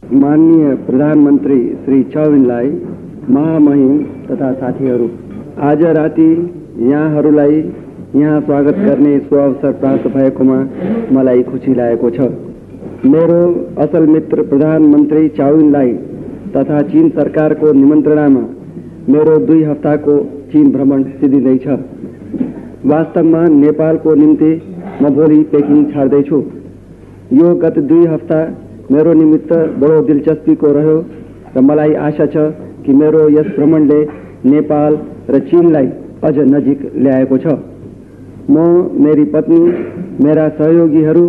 माननीय प्रधानमन्त्री श्री चौविनलाई, महामहिम तथा साथीहरू, आज राति यहाँहरूलाई यहाँ स्वागत गर्ने सुअवसर प्राप्त भएकोमा मलाई खुसी लागेको छ। मेरो असल मित्र प्रधानमन्त्री चाउइनलाई तथा चीन सरकारको निमन्त्रणामा मेरो 2 हप्ताको चीन भ्रमण सिद्धिँदैछ। वास्तवमा नेपालको निम्ति म भोलि पेकिङ छाड्दैछु। यो गत 2 हप्ता मेरो निमित्त बडो दिलचस्पीको रह्यो र मलाई आशा छ कि मेरो यस भ्रमणले नेपाल र चीनलाई अझ नजिक ल्याएको छ। म, मेरी पत्नी, मेरा सहयोगीहरू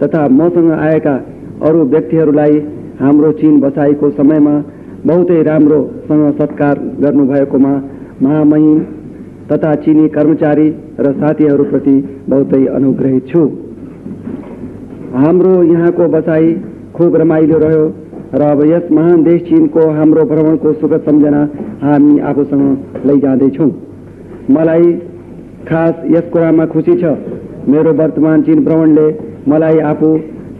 तथा मसँग आएका अरू व्यक्तिहरूलाई हाम्रो चीन बसाइको समयमा बहुतै राम्रोसँग सत्कार गर्नुभएकोमा महामहिम तथा चीनी कर्मचारी र साथीहरूप्रति बहुतै अनुग्रहित छु। हाम्रो यहाँको बसाई खूब रमाइलो रह्यो र अब यस महान देश चीनको हाम्रो भ्रमणको सुखद सम्झना हामी आफूसँग लैजाँदैछौँ। मलाई खास यस कुरामा खुसी छ, मेरो वर्तमान चीन भ्रमणले मलाई आफू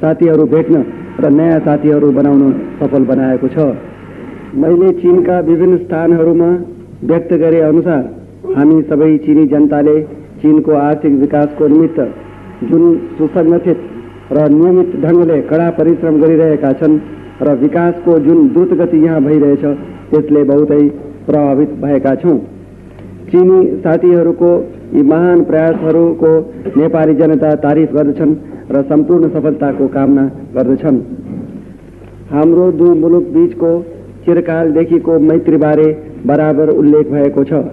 साथीहरू भेट्न र नयाँ साथीहरू बनाउन सफल बनाएको छ। मैले चीनका विभिन्न स्थानहरूमा व्यक्त गरे अनुसार हामी सबै चीनी जनताले चीनको आर्थिक विकासको निमित्त जुन सुसंगठित र नियमित ढङ्गले कडा परिश्रम गरिरहेका छन् र विकासको जुन द्रुत गति यहाँ भइरहेछ त्यसले बहुतै प्रभावित भएका छौँ। चीनी साथीहरूको यी महान प्रयासहरूको नेपाली जनता तारिफ गर्दछन् र सम्पूर्ण सफलताको कामना गर्दछन्। हाम्रो 2 मुलुक बीचको चिरकालदेखिको मैत्रीबारे बराबर उल्लेख भएको छ।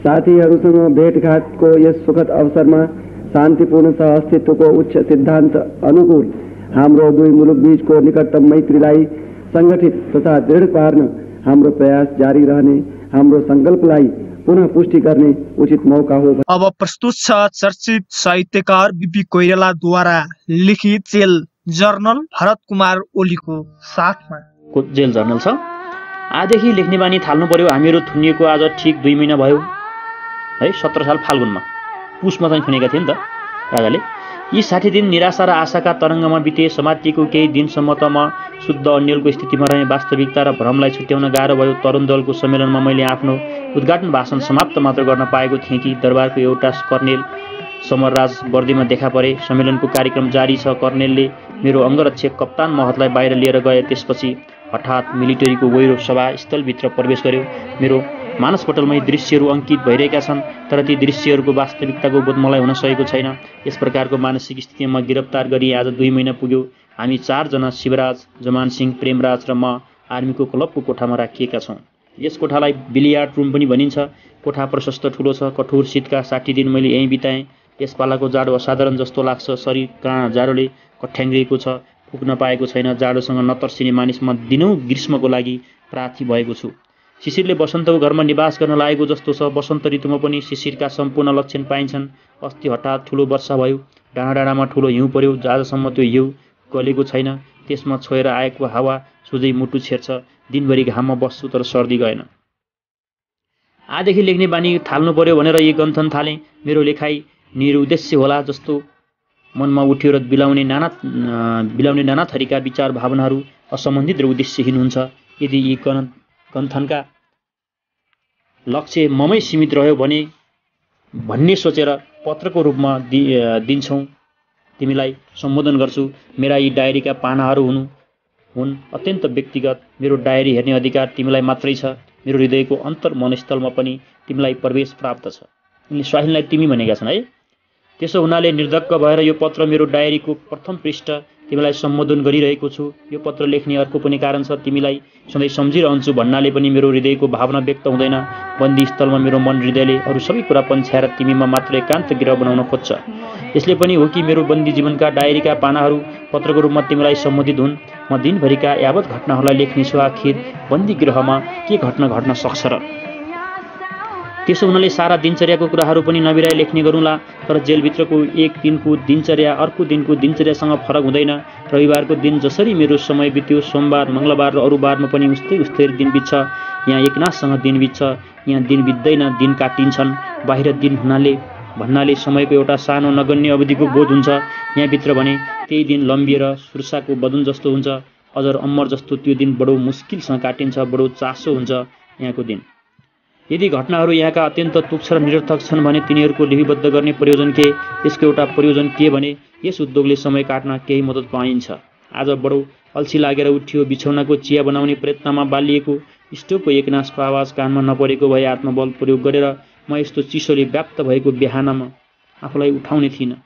साथीहरूसँग भेटघाटको यस सुखद अवसरमा शान्तिपूर्ण सहअस्तित्वको उच्च सिद्धान्त अनुकूल हाम्रो 2 मुलुक बीचको निकटतम मैत्रीलाई संगठित तथा दृढ पार्न हाम्रो प्रयास जारी रहने हाम्रो संकल्पलाई पुनः पुष्टि गर्ने उचित मौका हो। अब प्रस्तुत छ चर्चित साहित्यकार बीपी कोइरालाद्वारा लिखित जेल जर्नल भरत कुमार ओलीको साथमा। जेल जर्नल छ। आजदेखि लेख्ने बानी थाल्नु पर्यो। हामीहरू थुनिएको आज ठिक 2 महिना भयो है। 17 साल फाल्गुनमा, पुसमा चाहिँ थुनेका थिए नि त राजाले। यी 60 दिन निराशा र आशाका तरङ्गमा बिते। समातिएको केही दिनसम्म त म शुद्ध अन्यलको स्थितिमा रहेँ। वास्तविकता र भ्रमलाई छुट्याउन गाह्रो भयो। तरुण दलको सम्मेलनमा मैले आफ्नो उद्घाटन भाषण समाप्त मात्र गर्न पाएको थिएँ कि दरबारको एउटा कर्नेल समरराज वर्दीमा देखा परे। सम्मेलनको कार्यक्रम जारी छ। कर्नेलले मेरो अङ्गरक्षक कप्तान महतलाई बाहिर लिएर गए। त्यसपछि हठात मिलिटरीको वैरो सभा स्थलभित्र प्रवेश गर्यो। मेरो मानसपटलमै दृश्यहरू अङ्कित भइरहेका छन्, तर ती दृश्यहरूको वास्तविकताको बोध मलाई हुन सकेको छैन। यस प्रकारको मानसिक स्थितिमा गिरफ्तार गरी आज 2 महिना पुग्यो। हामी 4 जना, शिवराज, जमान सिंह, प्रेमराज र म आर्मीको क्लबको कोठामा राखिएका छौँ। यस कोठालाई बिलियार्ड रुम पनि भनिन्छ। कोठा प्रशस्त ठुलो छ। कठोर शीतका 60 दिन मैले यहीँ बिताएँ। यस पालाको जाडो असाधारण जस्तो लाग्छ। शरीर कहाँ जाडोले कठ्याङ्ग्रिएको छ, पुग्न पाएको छैन। जाडोसँग नतर्सिने मानिस म दिनौँ ग्रीष्मको लागि प्रार्थी भएको छु। शिशिरले बसन्तको घरमा निवास गर्न लागेको जस्तो छ। बसन्त ऋतुमा पनि शिशिरका सम्पूर्ण लक्षण पाइन्छन्। अस्ति हठात ठुलो वर्षा भयो। डाँडा डाँडामा ठुलो हिउँ पर्यो। आजसम्म त्यो हिउँ गलेको छैन। त्यसमा छोएर आएको हावा सोझै मुटु छेर्छ। दिनभरि घाममा बस्छु तर सर्दी गएन। आजदेखि लेख्ने बानी थाल्नु पर्यो भनेर यी गन्थन थालेँ। मेरो लेखाइ निरुद्देश्य होला जस्तो मनमा उठ्यो र बिलाउने नाना थरीका विचार भावनाहरू असम्बन्धित र उद्देश्यहीन हुन्छ। यदि यी गन्थनका लक्ष्य ममै सीमित रह्यो भने भन्ने सोचेर पत्रको रूपमा दिन्छौँ। तिमीलाई सम्बोधन गर्छु। मेरा यी डायरीका पानाहरू हुन् अत्यन्त व्यक्तिगत। मेरो डायरी हेर्ने अधिकार तिमीलाई मात्रै छ। मेरो हृदयको अन्तर मनस्थलमा पनि तिमीलाई प्रवेश प्राप्त छ। यिनले स्वाहिनलाई तिमी भनेका छन् है। त्यसो हुनाले निर्धक्क भएर यो पत्र मेरो डायरीको प्रथम पृष्ठ तिमीलाई सम्बोधन गरिरहेको छु। यो पत्र लेख्ने अर्को पनि कारण छ। तिमीलाई सधैँ सम्झिरहन्छु भन्नाले पनि मेरो हृदयको भावना व्यक्त हुँदैन। बन्दी स्थलमा मेरो मन हृदयले अरू सबै कुरा पन्छ्याएर तिमीमा मात्र एकान्त गृह बनाउन खोज्छ। यसले पनि हो कि मेरो बन्दी जीवनका डायरीका पानाहरू पत्रको रूपमा तिमीलाई सम्बोधित हुन्। म दिनभरिका यावत घटनाहरूलाई लेख्नेछु। आखिर बन्दी गृहमा के घटना घट्न सक्छ र? त्यसो हुनाले सारा दिनचर्याको कुराहरू पनि नबिराए लेख्ने गरौँला। तर जेलभित्रको एक दिनको दिनचर्या अर्को दिनको दिनचर्यासँग फरक हुँदैन। रविबारको दिन जसरी मेरो समय बित्यो, सोमबार, मङ्गलबार र अरू बारमा पनि उस्तै दिन बित्छ। यहाँ एकनाथसँग दिन बित्छ। यहाँ दिन बित्दैन, दिन काटिन्छन्। बाहिर दिन भन्नाले समयको एउटा सानो नगण्य अवधिको बोध हुन्छ। यहाँभित्र भने त्यही दिन लम्बिएर सुर्साको बदन जस्तो हुन्छ। अजर अमर जस्तो त्यो दिन बडो मुस्किलसँग काटिन्छ, बडो चासो हुन्छ यहाँको दिन। यदि घटनाहरू यहाँका अत्यन्त तुच्छ र निरर्थक छन् भने तिनीहरूको लिपिबद्ध गर्ने प्रयोजन के? यसको एउटा प्रयोजन के भने यस उद्योगले समय काट्न केही मद्दत पाइन्छ। आज बडो अल्छी लागेर उठियो, बिछौनाको चिया बनाउने प्रयत्नमा बालिएको स्टोभको एकनासको आवाज कानमा नपरेको भए आत्मबल प्रयोग गरेर म यस्तो चिसोले व्याप्त भएको बिहानमा आफूलाई उठाउने थिइनँ।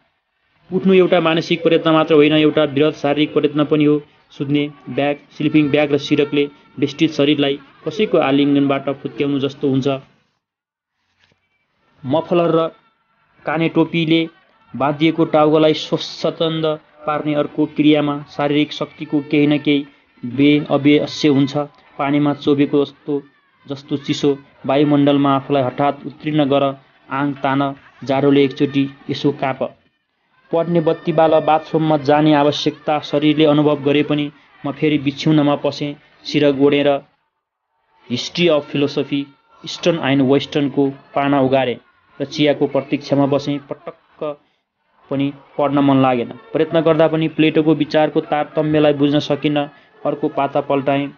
उठ्नु एउटा मानसिक प्रयत्न मात्र होइन, एउटा वृहत शारीरिक प्रयत्न पनि हो। सुत्ने ब्याग, स्लिपिङ ब्याग र सिरकले बेष्टित शरीरलाई कसैको आलिङ्गनबाट फुत्क्याउनु जस्तो हुन्छ। मफलर र काने टोपीले बाँधिएको टाउकोलाई स्वच्छन्द पार्ने अर्को क्रियामा शारीरिक शक्तिको केही न केही अवश्य हुन्छ। पानीमा चोबेको जस्तो चिसो वायुमण्डलमा आफूलाई हठात उत्तीर्ण गर, आङ तान, जाडोले एकचोटि यसो काप। पढ्ने बत्ती बाल, बाथरुममा जाने आवश्यकता शरीरले अनुभव गरे पनि म फेरि बिछ्यौनमा पसेँ, सिरक ओढेर history of philosophy eastern and वेस्टर्नको पाना उगारे र चियाको प्रतीक्षामा बसेँ। पटक्क पनि पढ्न मन लागेन। प्रयत्न गर्दा पनि प्लेटोको विचारको तारतम्यलाई बुझ्न सकिनँ। अर्को पाता पल्टाएँ।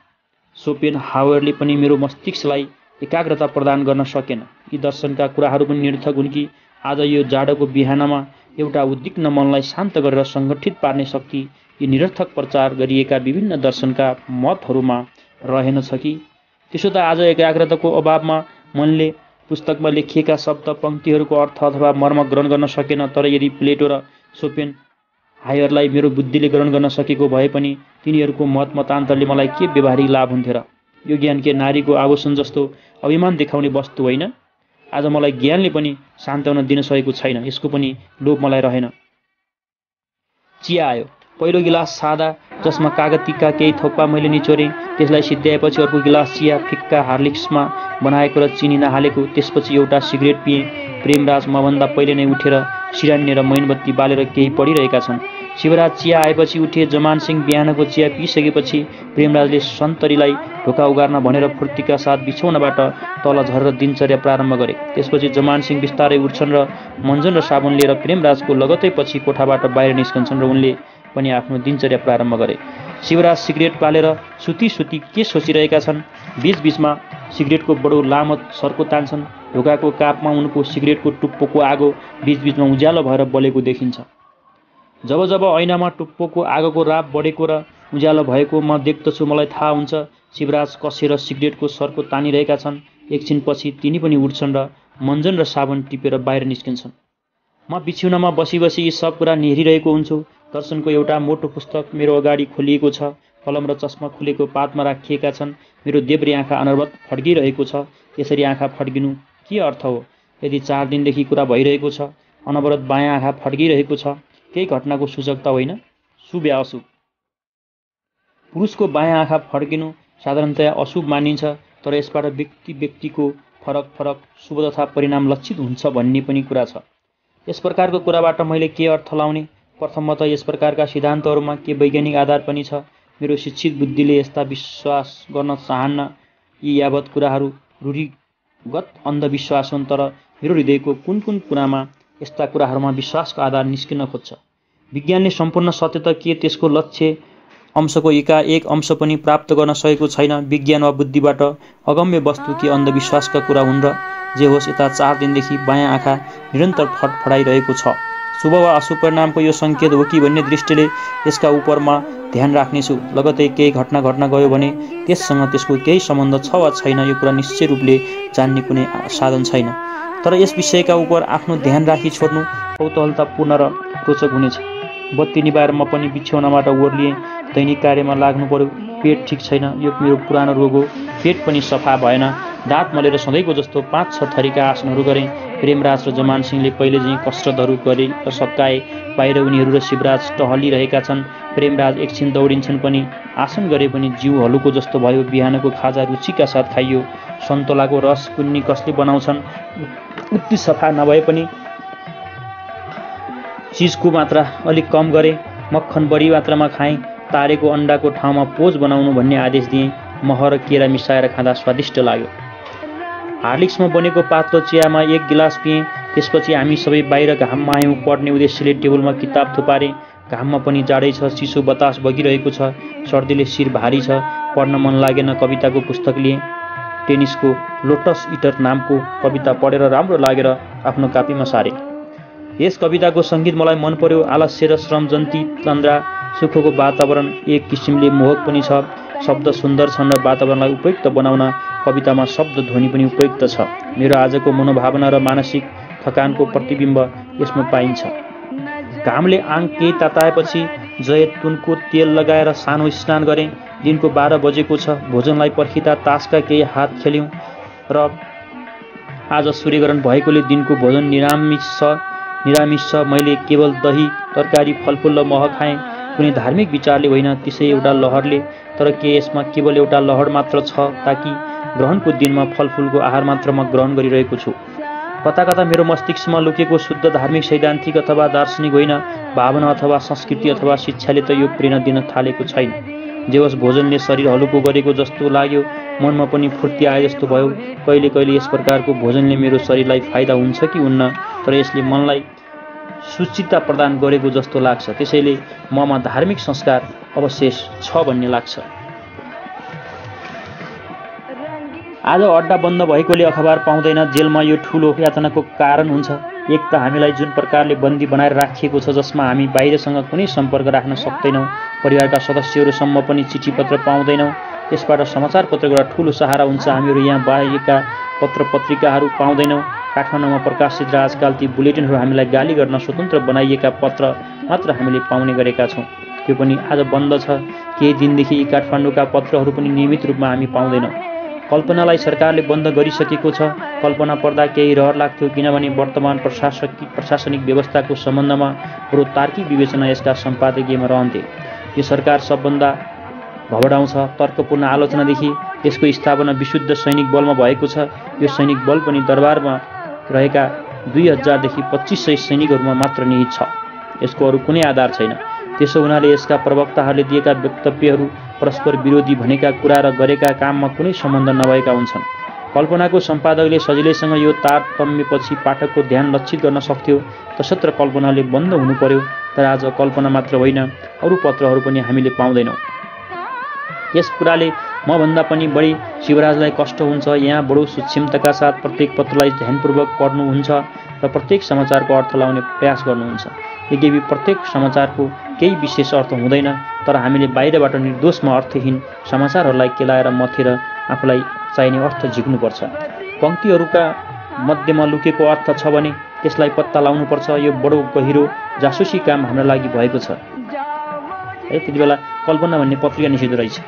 शोपेनहावरले पनि मेरो मस्तिष्कलाई एकाग्रता प्रदान गर्न सकेन। यी दर्शनका कुराहरू पनि निरर्थक हुन् कि? आज यो जाडोको बिहानमा एउटा उद्विग्न मनलाई शान्त गरेर सङ्गठित पार्ने शक्ति यी निरर्थक प्रचार गरिएका विभिन्न दर्शनका मतहरूमा रहेनछ कि? त्यसो त आज एकाग्रताको अभावमा मनले पुस्तकमा लेखिएका शब्द पङ्क्तिहरूको अर्थ अथवा मर्म ग्रहण गर्न सकेन। तर यदि प्लेटो र शोपेनहावरलाई मेरो बुद्धिले ग्रहण गर्न सकेको भए पनि तिनीहरूको मतान्तरले मलाई के व्यवहारिक लाभ हुन्थ्यो र? यो ज्ञान के नारीको आभूषण जस्तो अभिमान देखाउने वस्तु होइन? आज मलाई ज्ञानले पनि सान्त्वना दिन सकेको छैन, यसको पनि लोभ मलाई रहेन। चिया आयो। पहिलो गिलास सादा, जसमा कागतीका केही थोप्पा मैले निचोरेँ। त्यसलाई सिद्ध्याएपछि अर्को गिलास चिया, फिक्का हार्लिक्समा बनाएको र चिनी नहालेको। त्यसपछि एउटा सिगरेट पिएँ। प्रेमराज मभन्दा पहिले नै उठेर सिरान्ने र मैनबत्ती बालेर केही पढिरहेका छन्। शिवराज चिया आएपछि उठे। जमानसिंह बिहानको चिया पिइसकेपछि प्रेमराजले सन्तरीलाई ढोका उगार्न भनेर फुर्तीका साथ बिछौनाबाट तल झरेर दिनचर्या प्रारम्भ गरे। त्यसपछि जमानसिंह बिस्तारै उठ्छन् र मन्जन र साबुन लिएर प्रेमराजको लगतै पछि कोठाबाट बाहिर निस्कन्छन् र उनले पनि आफ्नो दिनचर्या प्रारम्भ गरे। शिवराज सिगरेट पालेर सुती के सोचिरहेका छन्। बीचबीचमा सिगरेटको बडो लामो सर्को तान्छन्। ढोकाको कापमा उनको सिगरेटको टुप्पोको आगो बीचबीचमा उज्यालो भएर बलेको देखिन्छ। जब जब ऐनामा टुप्पोको आगोको राप बढेको र उज्यालो भएको म देख्दछु, मलाई थाहा हुन्छ शिवराज कसेर सिगरेटको सर्को तानिरहेका छन्। एकछिनपछि तिनी पनि उठ्छन् र मन्जन र साबुन टिपेर बाहिर निस्किन्छन्। म बिछौनामा बसी यी सब कुरा निहारिरहेको हुन्छु। दर्शनको एउटा मोटो पुस्तक मेरो अगाडि खोलिएको छ। कलम र चस्मा खुलेको पातमा राखिएका छन्। मेरो देब्रे आँखा अनवरत फड्किरहेको छ। यसरी आँखा फड्किनु के अर्थ हो? यदि 4 दिनदेखि कुरा भइरहेको छ, अनवरत बायाँ आँखा फड्किरहेको छ, केही घटनाको सूचक त होइन? शुभ या अशुभ? पुरुषको बायाँ आँखा फड्किनु साधारणतया अशुभ मानिन्छ, तर यसबाट व्यक्तिको फरक शुभ तथा परिणाम लक्षित हुन्छ भन्ने पनि कुरा छ। यस प्रकारको कुराबाट मैले के अर्थ लाउने? प्रथमतः यस प्रकारका सिद्धान्तहरूमा के वैज्ञानिक आधार पनि छ? मेरो शिक्षित बुद्धिले यस्ता विश्वास गर्न चाहन्न। यी यावत कुराहरू रूढिगत अन्धविश्वास हुन्, तर मेरो हृदयको कुन कुरामा यस्ता कुराहरूमा विश्वासको आधार निस्किन खोज्छ? विज्ञानले सम्पूर्ण सत्यता के त्यसको लक्ष्य अंशको एकाएक अंश पनि प्राप्त गर्न सकेको छैन। विज्ञान वा बुद्धिबाट अगम्य वस्तु के अन्धविश्वासका कुरा हुन् र? जे होस्, यता 4 दिनदेखि बायाँ आँखा निरन्तर फडफडाइरहेको छ। शुभ वा अशुभ परिणामको यो सङ्केत हो कि भन्ने दृष्टिले यसका उपरमा ध्यान राख्नेछु। लगतै केही घटना घट्न गयो भने त्यससँग त्यसको केही सम्बन्ध छ वा छैन, यो कुरा निश्चय रूपले जान्ने कुनै साधन छैन। तर यस विषयका उप आफ्नो ध्यान राखी छोड्नु कौतूहलतापूर्ण र रोचक हुनेछ। बत्ती निभाएर म पनि बिछौनाबाट ओर्लिएँ। दैनिक कार्यमा लाग्नु पर्यो। पेट ठिक छैन, यो मेरो पुरानो रोग हो। पेट पनि सफा भएन। दाँत मलेर सधैँको जस्तो 5-6 थरीका आसनहरू गरेँ। प्रेमराज र जमानसिंहले पहिले चाहिँ कसरतहरू गरे र सकाए। बाहिर उनीहरू र शिवराज टहलिरहेका छन्। प्रेमराज एकछिन दौडिन्छन् पनि। आसन गरे पनि जिउ हलुको जस्तो भयो। बिहानको खाजा रुचिका साथ खाइयो। सन्तोलाको रस कुन्नी कसले बनाउँछन्? उति सफा नभए पनि चिजको मात्रा अलिक कम गरे। मक्खन बढी मात्रामा खाएँ। तारेको अन्डाको ठाउँमा पोज बनाउनु भन्ने आदेश दिएँ। मह र केरा मिसाएर खाँदा स्वादिष्ट लाग्यो। हार्लिक्समा बनेको पातलो चियामा 1 गिलास पिएँ। त्यसपछि हामी सबै बाहिर घाममा आयौँ। पढ्ने उद्देश्यले टेबलमा किताब थुपारेँ। घाममा पनि जाडै छ, चिसो बतास बगिरहेको छ, सर्दीले शिर भारी छ, पढ्न मन लागेन। कविताको पुस्तक लिएँ। टेनिसको लोटस इटर नामको कविता पढेर राम्रो लागेर आफ्नो कापीमा सारेँ। यस कविताको सङ्गीत मलाई मन पर्यो। आलस्य र श्रमजन्ती तन्द्रा सुखको वातावरण एक किसिमले मोहक पनि छ। शब्द सुन्दर छन् र वातावरणलाई उपयुक्त बनाउन कवितामा शब्द ध्वनि पनि उपयुक्त छ। मेरो आजको मनोभावना र मानसिक थकानको प्रतिबिम्ब यसमा पाइन्छ। घामले आङ केही ताताएपछि जैतुनको तेल लगाएर सानो स्नान गरेँ। दिनको 12 बजेको छ। भोजनलाई पर्खिँदा तासका केही हात खेल्यौँ र आज सूर्यग्रहण भएकोले दिनको भोजन निरामिष छ। मैले केवल दही, तरकारी, फलफुल र मह खाएँ। कुनै धार्मिक विचारले होइन, त्यसै एउटा लहरले। तर के यसमा केवल एउटा लहर मात्र छ, ताकि ग्रहणको दिनमा फलफुलको आहार मात्र म ग्रहण गरिरहेको छु? कता कता मेरो मस्तिष्कमा लुकेको शुद्ध धार्मिक, सैद्धान्तिक अथवा दार्शनिक होइन, भावना अथवा संस्कृति अथवा शिक्षाले त यो प्रेरणा दिन थालेको छैन। जे होस्, भोजनले शरीर हलुको गरेको जस्तो लाग्यो। मनमा पनि फुर्ती आए जस्तो भयो। कहिले कहिले यस प्रकारको भोजनले मेरो शरीरलाई फाइदा हुन्छ कि हुन्न, तर यसले मनलाई सुचिता प्रदान गरेको जस्तो लाग्छ। त्यसैले ममा धार्मिक संस्कार अवशेष छ भन्ने लाग्छ। आज अड्डा बन्द भएकोले अखबार पाउँदैन। जेलमा यो ठुलो यातनाको कारण हुन्छ। एक त हामीलाई जुन प्रकारले बन्दी बनाएर राखिएको छ, जसमा हामी बाहिरसँग कुनै सम्पर्क राख्न सक्दैनौँ, परिवारका सदस्यहरूसम्म पनि चिठी पत्र पाउँदैनौँ। यसबाट समाचारपत्रको एउटा ठुलो सहारा हुन्छ। हामीहरू यहाँ बाहिरका पत्र पत्रिकाहरू पाउँदैनौँ। काठमाडौँमा प्रकाशित र आजकाल ती बुलेटिनहरू हामीलाई गाली गर्न स्वतन्त्र बनाइएका पत्र मात्र हामीले पाउने गरेका छौँ। त्यो पनि आज बन्द छ। केही दिनदेखि यी काठमाडौँका पत्रहरू पनि नियमित रूपमा हामी पाउँदैनौँ। कल्पनालाई सरकारले बन्द गरिसकेको छ। कल्पना पढ्दा केही रहर लाग्थ्यो, किनभने वर्तमान प्रशासनिक व्यवस्थाको सम्बन्धमा बरु तार्किक विवेचना यसका सम्पादकीयमा रहन्थे। यो सरकार सबभन्दा भबडाउँछ। तर्कपूर्ण आलोचनादेखि यसको स्थापना विशुद्ध सैनिक बलमा भएको छ। यो सैनिक बल पनि दरबारमा रहेका 2000 देखि 2500 सैनिकहरूमा मात्र निहित छ। यसको अरू कुनै आधार छैन। त्यसो हुनाले यसका प्रवक्ताहरूले दिएका वक्तव्यहरू परस्पर विरोधी भनेका कुरा र गरेका काममा कुनै सम्बन्ध नभएका हुन्छन्। कल्पनाको सम्पादकले सजिलैसँग यो तारतम्यपछि पाठकको ध्यान लक्षित गर्न सक्थ्यो। तसत्र कल्पनाले बन्द हुनु पर्यो। तर आज कल्पना मात्र होइन, अरू पत्रहरू पनि हामीले पाउँदैनौँ। यस कुराले मभन्दा पनि बढी शिवराजलाई कष्ट हुन्छ। यहाँ बडो सूक्ष्मताका साथ प्रत्येक पत्रलाई ध्यानपूर्वक पढ्नुहुन्छ र प्रत्येक समाचारको अर्थ लाउने प्रयास गर्नुहुन्छ। यद्यपि प्रत्येक समाचारको केही विशेष अर्थ हुँदैन, तर हामीले बाहिरबाट निर्दोषमा अर्थहीन समाचारहरूलाई केलाएर मथेर आफूलाई चाहिने अर्थ झिक्नुपर्छ। पङ्क्तिहरूका मध्यमा लुकेको अर्थ छ भने त्यसलाई पत्ता लगाउनुपर्छ। यो बडो गहिरो जासुसी काम हाम्रो लागि भएको छ। त्यति बेला कल्पना भन्ने पत्रिका निषेध रहेछ।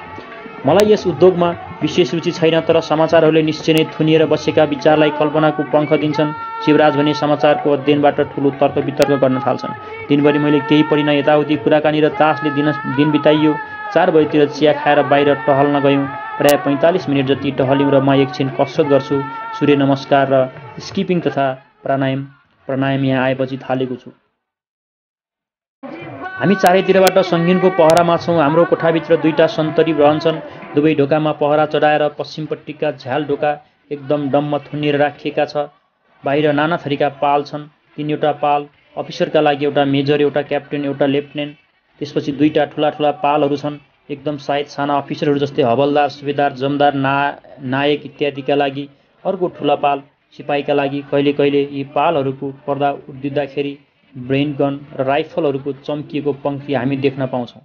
मलाई यस उद्योगमा विशेष रुचि छैन, तर समाचारहरूले निश्चय नै थुनिएर बसेका विचारलाई कल्पनाको पङ्ख दिन्छन्। शिवराज भने समाचारको अध्ययनबाट ठुलो तर्क वितर्क गर्न थाल्छन्। दिनभरि मैले केही पढिन। यताउति कुराकानी र तासले दिन बिताइयो। 4 बजेतिर चिया खाएर बाहिर टहल्न गयौँ। प्राय 45 मिनट जति टहल्यौँ र म एकछिन कसरत गर्छु। सूर्य नमस्कार र स्किपिङ तथा प्राणायाम यहाँ आएपछि थालेको छु। हामी चारैतिरबाट सङ्गीनको पहरामा छौँ। हाम्रो कोठाभित्र 2टा सन्तरी रहन्छन्। दुवै ढोकामा पहरा चढाएर पश्चिमपट्टिका झ्याल ढोका एकदम डम्म थुनिएर राखिएका छ। बाहिर नाना थरीका पाल छन्। 3वटा पाल, अफिसरका लागि एउटा मेजर, एउटा क्याप्टेन, एउटा लेफ्टिनेन्ट। त्यसपछि 2टा ठुला पालहरू छन्, एकदम सायद साना अफिसरहरू जस्तै हवलदार, सुबेदार, जमदार, नायक इत्यादिका लागि। अर्को ठुला पाल सिपाहीका लागि। कहिले कहिले यी पालहरूको पर्दा उद्दिँदाखेरि ब्रेन गन र राइफलहरूको चम्किएको पङ्क्ति हामी देख्न पाउँछौँ।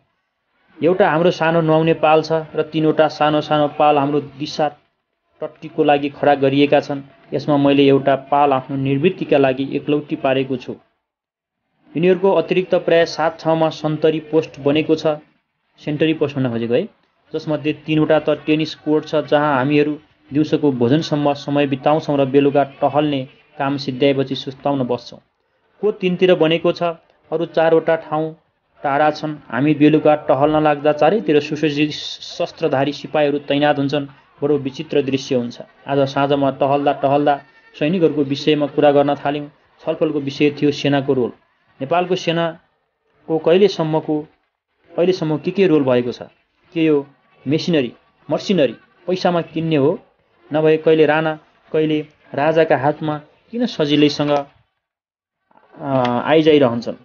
एउटा हाम्रो सानो नुहाउने पाल छ र 3वटा सानो सानो पाल हाम्रो दिशा टट्टीको लागि खडा गरिएका छन्। यसमा मैले एउटा पाल आफ्नो निर्वृत्तिका लागि एकलौटी पारेको छु। यिनीहरूको अतिरिक्त प्राय 7 ठाउँमा सन्तरी पोस्ट बनेको छ। सेन्टरी पोस्ट भन्न खोजेको है, जसमध्ये 3वटा त टेनिस कोर्ट छ, जहाँ हामीहरू दिउँसोको भोजनसम्म समय बिताउँछौँ र बेलुका टहल्ने काम सिद्ध्याएपछि सुस्ताउन बस्छौँ। को 3तिर बनेको छ। अरू 4वटा ठाउँ टाढा छन्। हामी बेलुका टहल्न लाग्दा चारैतिर सुसज्जित शस्त्रधारी सिपाहीहरू तैनात हुन्छन्। बडो विचित्र दृश्य हुन्छ। आज साँझमा टहल्दा सैनिकहरूको विषयमा कुरा गर्न थाल्यौँ। छलफलको विषय थियो सेनाको रोल। नेपालको सेनाको अहिलेसम्म के रोल भएको छ? के यो मर्सिनरी पैसामा किन्ने हो? नभए कहिले राणा कहिले राजाका हातमा किन सजिलैसँग आइजाइरहन्छन्?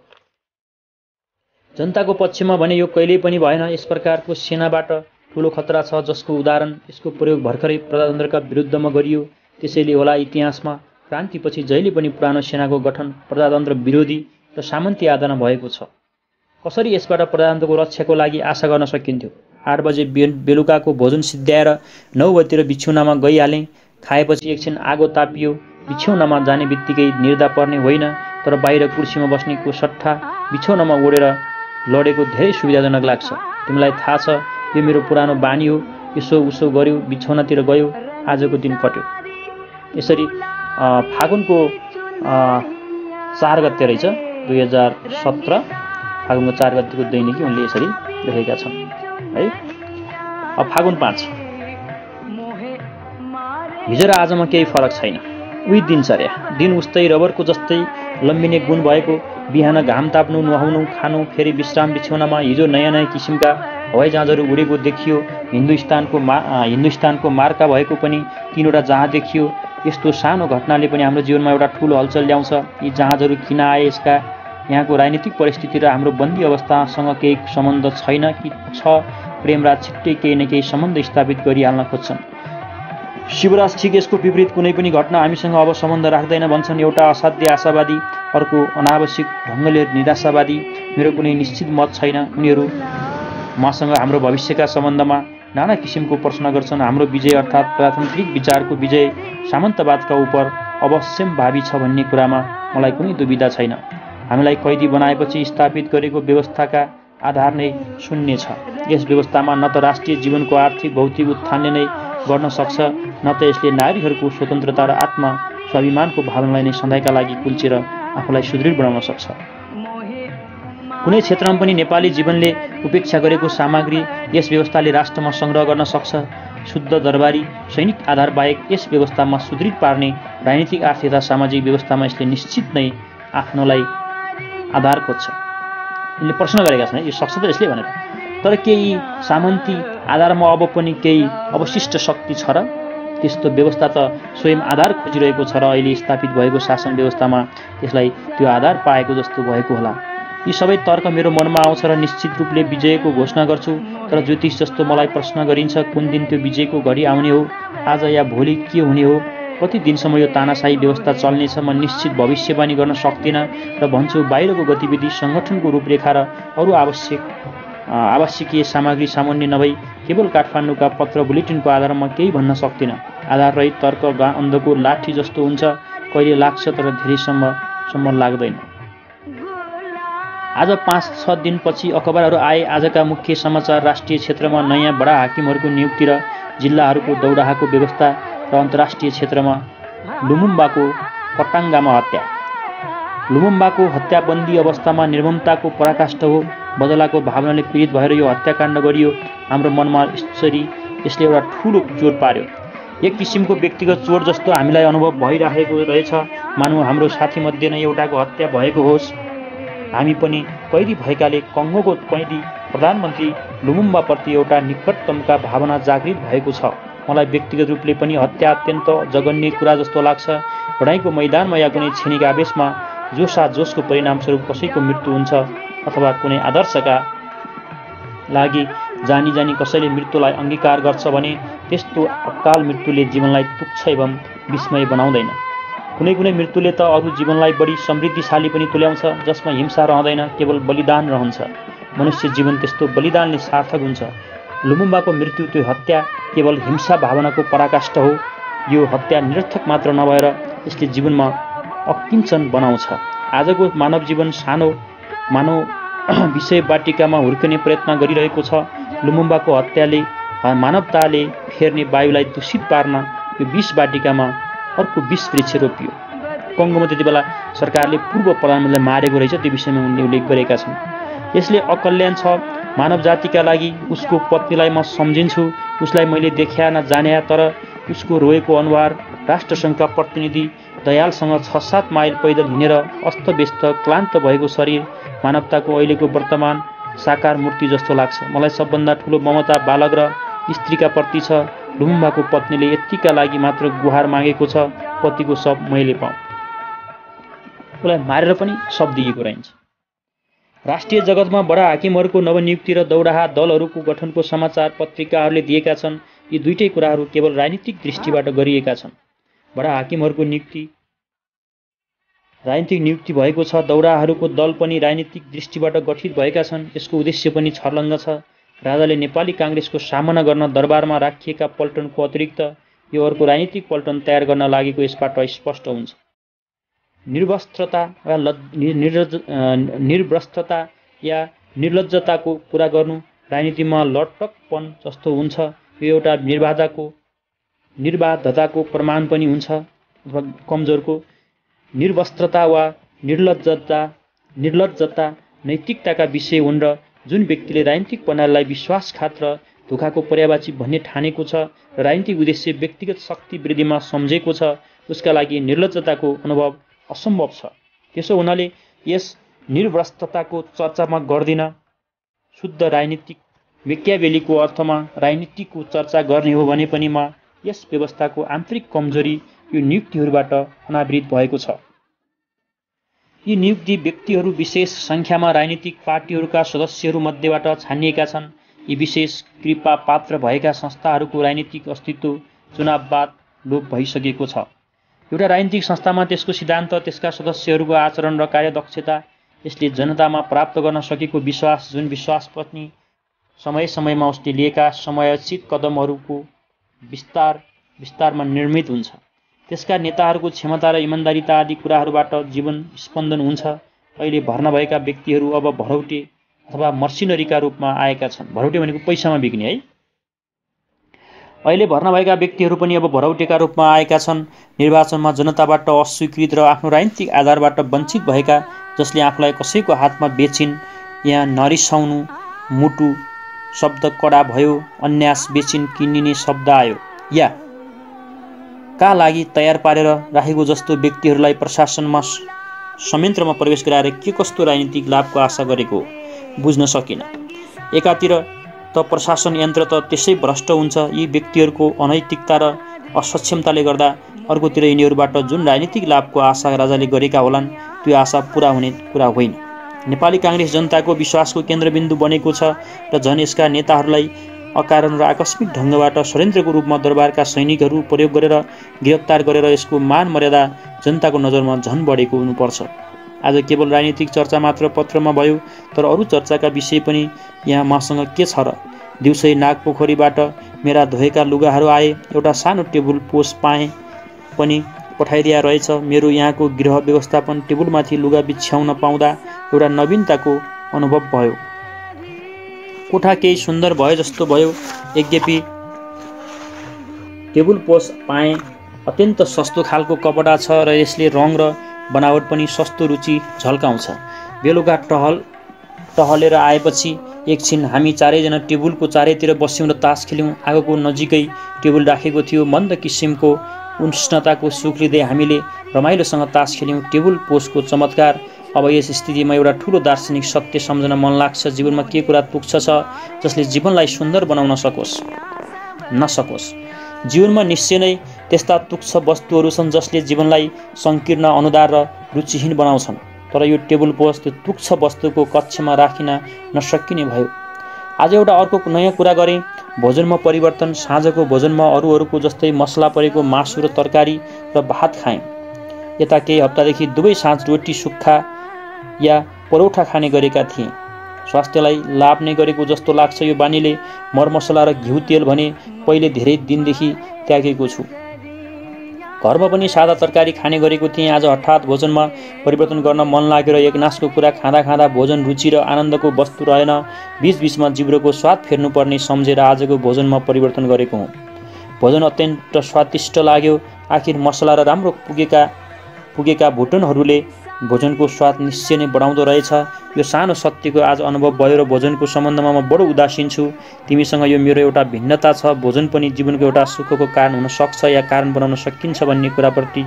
जनताको पक्षमा भने यो कहिल्यै पनि भएन। यस प्रकारको सेनाबाट ठुलो खतरा छ जसको उदाहरण यसको प्रयोग भर्खरै प्रजातन्त्रका विरुद्धमा गरियो। त्यसैले होला इतिहासमा क्रान्तिपछि जहिले पनि पुरानो सेनाको गठन प्रजातन्त्र विरोधी र सामन्ती आधारमा भएको छ। कसरी यसबाट प्रजातन्त्रको रक्षाको लागि आशा गर्न सकिन्थ्यो? 8 बजे बेलुकाको भोजन सिद्ध्याएर 9 बजेतिर बिछ्यौनामा गइहालेँ। खाएपछि एकछिन आगो तापियो। बिछ्यौनामा जाने बित्तिकै निर्दा पर्ने होइन, तर बाहिर कुर्सीमा बस्नेको सट्टा बिछौनामा ओढेर लडेको धेरै सुविधाजनक लाग्छ। तिमीलाई थाहा छ यो मेरो पुरानो बानी हो। यसो उसो गर्यो, बिछौनातिर गयो, आजको दिन कट्यो। यसरी फागुनको 4 गते रहेछ 2017 फागुनको 4 गतेको दैनिकी उनले यसरी लेखेका छन् है। अब फागुन 5। हिजो र आजमा केही फरक छैन। उही दिनचर्या, दिन उस्तै रबरको जस्तै लम्बिने गुण भएको। बिहान घाम ताप्नु, नुहाउनु, खानु, फेरि विश्राम बिछौनामा। हिजो नयाँ नयाँ किसिमका हवाईजहाजहरू उडेको देखियो। हिन्दुस्तानको मार्का भएको पनि 3वटा जहाज देखियो। यस्तो सानो घटनाले पनि हाम्रो जीवनमा एउटा ठुलो हलचल ल्याउँछ। यी जहाजहरू किन आए, यसका यहाँको राजनीतिक परिस्थिति र हाम्रो बन्दी अवस्थासँग केही सम्बन्ध छैन कि छ? प्रेमराज छिट्टै केही न केही सम्बन्ध स्थापित गरिहाल्न खोज्छन्। शिवराज ठिक यसको विपरीत, कुनै पनि घटना हामीसँग अब सम्बन्ध राख्दैन भन्छन्। एउटा असाध्य आशावादी, अर्को अनावश्यक ढङ्गले निराशावादी। मेरो कुनै निश्चित मत छैन। उनीहरू मसँग हाम्रो भविष्यका सम्बन्धमा नाना किसिमको प्रश्न गर्छन्। हाम्रो विजय अर्थात् प्रजातान्त्रिक विचारको विजय सामन्तवादका उप अवश्यम्भावी छ भन्ने कुरामा मलाई कुनै दुविधा छैन। हामीलाई कैदी बनाएपछि स्थापित गरेको व्यवस्थाका आधार नै शून्य छ। यस व्यवस्थामा न त राष्ट्रिय जीवनको आर्थिक भौतिक उत्थानले नै गर्न सक्छ, न त यसले नारीहरूको स्वतन्त्रता र आत्म स्वाभिमानको भावनालाई नै सधैँका लागि कुल्चेर आफूलाई सुदृढ बनाउन सक्छ। कुनै क्षेत्रमा पनि नेपाली जीवनले उपेक्षा गरेको सामग्री यस व्यवस्थाले राष्ट्रमा सङ्ग्रह गर्न सक्छ। शुद्ध दरबारी सैनिक आधार बाहेक यस व्यवस्थामा सुदृढ पार्ने राजनीतिक आर्थिक तथा सामाजिक व्यवस्थामा यसले निश्चित नै आफ्नोलाई आधार खोज्छ। यिनले प्रश्न गरेका छन् यो सक्छ त यसले भनेर। तर केही सामन्ती आधारमा अब पनि केही अवशिष्ट शक्ति छ र? त्यस्तो व्यवस्था त स्वयं आधार खोजिरहेको छ र अहिले स्थापित भएको शासन व्यवस्थामा त्यसलाई त्यो आधार पाएको जस्तो भएको होला। यी सबै तर्क मेरो मनमा आउँछ र निश्चित रूपले विजयको घोषणा गर्छु। तर ज्योतिष जस्तो मलाई प्रश्न गरिन्छ कुन दिन त्यो विजयको घडी आउने हो, आज या भोलि के हुने हो, कति दिनसम्म यो तानाशाही व्यवस्था चल्नेछ। म निश्चित भविष्यवाणी गर्न सक्दिनँ र भन्छु बाहिरको गतिविधि, सङ्गठनको रूपरेखा र अरू आवश्यकीय सामग्री सामान्य नभई केवल काठमाडौँका पत्र बुलेटिनको आधारमा केही भन्न सक्दिनँ। आधाररहित तर्क अन्धको लाठी जस्तो हुन्छ, कहिले लाग्छ तर धेरै सम्म लाग्दैन। आज 5-6 दिनपछि अखबारहरू आए। आजका मुख्य समाचार राष्ट्रिय क्षेत्रमा नयाँ बडा हाकिमहरूको नियुक्ति र जिल्लाहरूको दौडाहाको व्यवस्था र अन्तर्राष्ट्रिय क्षेत्रमा लुमुम्बाको कटाङ्गामा हत्या। लुमुम्बाको हत्याबन्दी अवस्थामा निर्ममताको पराकाष्ठ हो। बदलाको भावनाले पीडित भएर यो हत्याकाण्ड गरियो। हाम्रो मनमा यसले एउटा ठुलो चोट पार्यो। एक किसिमको व्यक्तिगत चोट जस्तो हामीलाई अनुभव भइरहेको रहेछ। मानौँ हाम्रो साथीमध्ये नै एउटाको हत्या भएको होस्। हामी पनि कैदी भएकाले कङ्गोको कैदी प्रधानमन्त्री लुमुम्बाप्रति एउटा निकटतमका भावना जागृत भएको छ। मलाई व्यक्तिगत रूपले पनि हत्या अत्यन्त जघन्य कुरा जस्तो लाग्छ। लडाइँको मैदानमा या कुनै क्षणिक आवेशमा जोसको परिणामस्वरूप कसैको मृत्यु हुन्छ अथवा कुनै आदर्शका लागि जानी कसैले मृत्युलाई अंगीकार गर्छ भने त्यस्तो अकाल मृत्युले जीवनलाई तुच्छ एवं विस्मय बनाउँदैन। कुनै मृत्युले त अरू जीवनलाई बढी समृद्धिशाली पनि तुल्याउँछ, जसमा हिंसा रहँदैन, केवल बलिदान रहन्छ। मनुष्य जीवन त्यस्तो बलिदानले सार्थक हुन्छ। लुमुम्बाको मृत्यु त्यो हत्या केवल हिंसा भावनाको पराकाष्ठ हो। यो हत्या निरर्थक मात्र नभएर यसले जीवनमा अकिञ्चन बनाउँछ। आजको मानव जीवन सानो मानव विषय बाटिकामा हुर्कने प्रयत्न गरिरहेको छ। लुमुम्बाको हत्याले मानवताले फेर्ने वायुलाई दूषित पार्न यो विष बाटिकामा अर्को विष वृक्ष रोपियो। कङ्गोमा त्यति बेला सरकारले पूर्व प्रधानमन्त्रीलाई मारेको रहेछ, त्यो विषयमा उनले उल्लेख गरेका छन्। यसले अकल्याण छ मानव जातिका लागि। उसको पत्नीलाई म सम्झिन्छु, उसलाई मैले देखा न जाने, तर उसको रोएको अनुहार राष्ट्रसङ्घका प्रतिनिधि दयालसँग 6-7 माइल पैदल हिँडेर अस्तव्यस्त क्लान्त भएको शरीर मानवताको अहिलेको वर्तमान साकार मूर्ति जस्तो लाग्छ। मलाई सबभन्दा ठुलो ममता बालक र स्त्रीका प्रति छ। लुमुम्बाको पत्नीले यतिका लागि मात्र गुहार मागेको छ, पतिको शव मैले पाऊँ। उसलाई मारेर पनि शव दिएको रहन्छ। राष्ट्रिय जगतमा बडा हाकिमहरूको नवनियुक्ति र दौडाहा दलहरूको गठनको समाचार पत्रिकाहरूले दिएका छन्। यी दुईटै कुराहरू केवल राजनीतिक दृष्टिबाट गरिएका छन्। बडा हाकिमहरूको राजनीतिक नियुक्ति भएको छ। दौडाहरूको दल पनि राजनीतिक दृष्टिबाट गठित भएका छन्। यसको उद्देश्य पनि छर्लङ्ग छ। राजाले नेपाली काङ्ग्रेसको सामना गर्न दरबारमा राखिएका पल्टनको अतिरिक्त यो अर्को राजनीतिक पल्टन तयार गर्न लागेको यसबाट स्पष्ट हुन्छ। निर्वस्त्रता या निर्लज्जताको कुरा गर्नु राजनीतिमा लटकपन जस्तो हुन्छ। यो एउटा निर्बाधताको प्रमाण पनि हुन्छ अथवा कमजोरको। निर्वस्त्रता वा निर्लज्जता नैतिकताका विषय हुन् र जुन व्यक्तिले राजनीतिक प्रणालीलाई विश्वासघात र धोखाको पर्यावाची भन्ने ठानेको छ र राजनीतिक उद्देश्य व्यक्तिगत शक्ति वृद्धिमा सम्झेको छ उसका लागि निर्लज्जताको अनुभव असम्भव छ। त्यसो हुनाले यस निर्वस्त्रताको चर्चामा गर्दिन। शुद्ध राजनीतिक मेकियावेलीको अर्थमा राजनीतिको चर्चा गर्ने हो भने पनि म यस व्यवस्थाको आन्तरिक कमजोरी यो नियुक्तिहरूबाट अनावृत भएको छ। यी नियुक्ति व्यक्तिहरू विशेष सङ्ख्यामा राजनीतिक पार्टीहरूका सदस्यहरू मध्येबाट छानिएका छन्। यी विशेष कृपा पात्र भएका संस्थाहरूको राजनीतिक अस्तित्व चुनाववाद लोप भइसकेको छ। एउटा राजनीतिक संस्थामा त्यसको सिद्धान्त, त्यसका सदस्यहरूको आचरण र कार्यदक्षता, यसले जनतामा प्राप्त गर्न सकेको विश्वास, जुन विश्वास पनि समय समयमा उसले लिएका समयोचित कदमहरूको विस्तारमा निर्मित हुन्छ। त्यसका नेताहरूको क्षमता र इमान्दारिता आदि कुराहरूबाट जीवन स्पन्दन हुन्छ। अहिले भर्ना भएका व्यक्तिहरू अब भरौटे अथवा मर्सिनरीका रूपमा आएका छन्। भरौटे भनेको पैसामा बिक्ने है। अहिले भर्ना भएका व्यक्तिहरू पनि अब भरौटेका रूपमा आएका छन्। निर्वाचनमा जनताबाट अस्वीकृत र आफ्नो राजनीतिक आधारबाट वञ्चित भएका, जसले आफूलाई कसैको हातमा बेचिन्। यहाँ नरिसाउनु मुटु शब्द कडा भयो। अन्यास बेचिन किनिने शब्द आयो। या का लागि तयार पारेर राखेको जस्तो व्यक्तिहरूलाई प्रशासनमा संयन्त्रमा प्रवेश गराएर के कस्तो राजनीतिक लाभको आशा गरेको बुझ्न सकिन। एकातिर त प्रशासन यन्त्र त त्यसै भ्रष्ट हुन्छ यी व्यक्तिहरूको अनैतिकता र असक्षमताले गर्दा, अर्कोतिर यिनीहरूबाट जुन राजनीतिक लाभको आशा राजाले गरेका होलान् त्यो आशा पूरा हुने कुरा होइन। नेपाली काङ्ग्रेस जनताको विश्वासको केन्द्रबिन्दु बनेको छ र झन् यसका नेताहरूलाई अकारण र आकस्मिक ढङ्गबाट षड्यन्त्रको रूपमा दरबारका सैनिकहरू प्रयोग गरेर गिरफ्तार गरेर यसको मान मर्यादा जनताको नजरमा झन् बढेको हुनुपर्छ। आज केवल राजनीतिक चर्चा मात्र पत्रमा भयो, तर अरू चर्चाका विषय पनि यहाँ मसँग के छ र? दिउँसै नागपोखरीबाट मेरा धोएका लुगाहरू आए। एउटा सानो टेबुल पोस पाएँ पनि पठाइदिया रहेछ। मेरो यहाँको गृह व्यवस्थापन टेबुलमाथि लुगा बिछ्याउन पाउँदा एउटा नवीनताको अनुभव भयो। कोठा केही सुन्दर भयो जस्तो भयो। यद्यपि टेबुल पोस पाएँ। अत्यन्त सस्तो खालको कपडा छ र यसले रङ र बनावट पनि सस्तो रुचि झल्काउँछ। बेलुका टहलेर आएपछि एकछिन हामी चारैजना टेबुलको चारैतिर बस्यौँ र तास खेल्यौँ। आगोको नजिकै टेबुल राखेको थियो। मन्द किसिमको उष्णताको सुख लिँदै हामीले रमाइलोसँग तास खेल्यौँ। टेबुल पोसको चमत्कार। अब यस स्थितिमा एउटा ठुलो दार्शनिक सत्य सम्झन मन लाग्छ। जीवनमा के कुरा तुच्छ छ जसले जीवनलाई सुन्दर बनाउन नसकोस्। जीवनमा निश्चय नै त्यस्ता तुच्छ वस्तुहरू छन् जसले जीवनलाई सङ्कीर्ण, अनुदार र रुचिहीन बनाउँछन्। तर यो टेबुल पोस त्यो तुच्छ वस्तुको कक्षमा राखिन नसकिने भयो। आज एउटा अर्को नयाँ कुरा गरेँ। भोजनमा परिवर्तन। साँझको भोजनमा अरूहरूको जस्तै मसला परेको मासु र तरकारी र भात खाएँ। यता केही हप्तादेखि दुवै साँझ रोटी, सुक्खा या परौठा खाने गरेका थिएँ। स्वास्थ्यलाई लाभ नै गरेको जस्तो लाग्छ यो बानीले। मरमसला र घिउ तेल भने पहिले धेरै दिनदेखि त्यागेको छु। घरमा पनि सादा तरकारी खाने गरेको थिएँ। आज हठात भोजनमा परिवर्तन गर्न मन लागेर एकनासको कुरा खाँदा भोजन रुचि र आनन्दको वस्तु रहेन। बीचबीचमा जिब्रोको स्वाद फेर्नुपर्ने सम्झेर आजको भोजनमा परिवर्तन गरेको हुँ। भोजन अत्यन्त स्वादिष्ट लाग्यो। आखिर मसला र राम्रो पुगेका भुटनहरूले भोजनको स्वाद निश्चय नै बढाउँदो रहेछ। यो सानो सत्यको आज अनुभव भयो र भोजनको सम्बन्धमा म बडो उदासीन छु। तिमीसँग यो मेरो एउटा भिन्नता छ। भोजन पनि जीवनको एउटा सुखको कारण हुन सक्छ या कारण बनाउन सकिन्छ भन्ने कुराप्रति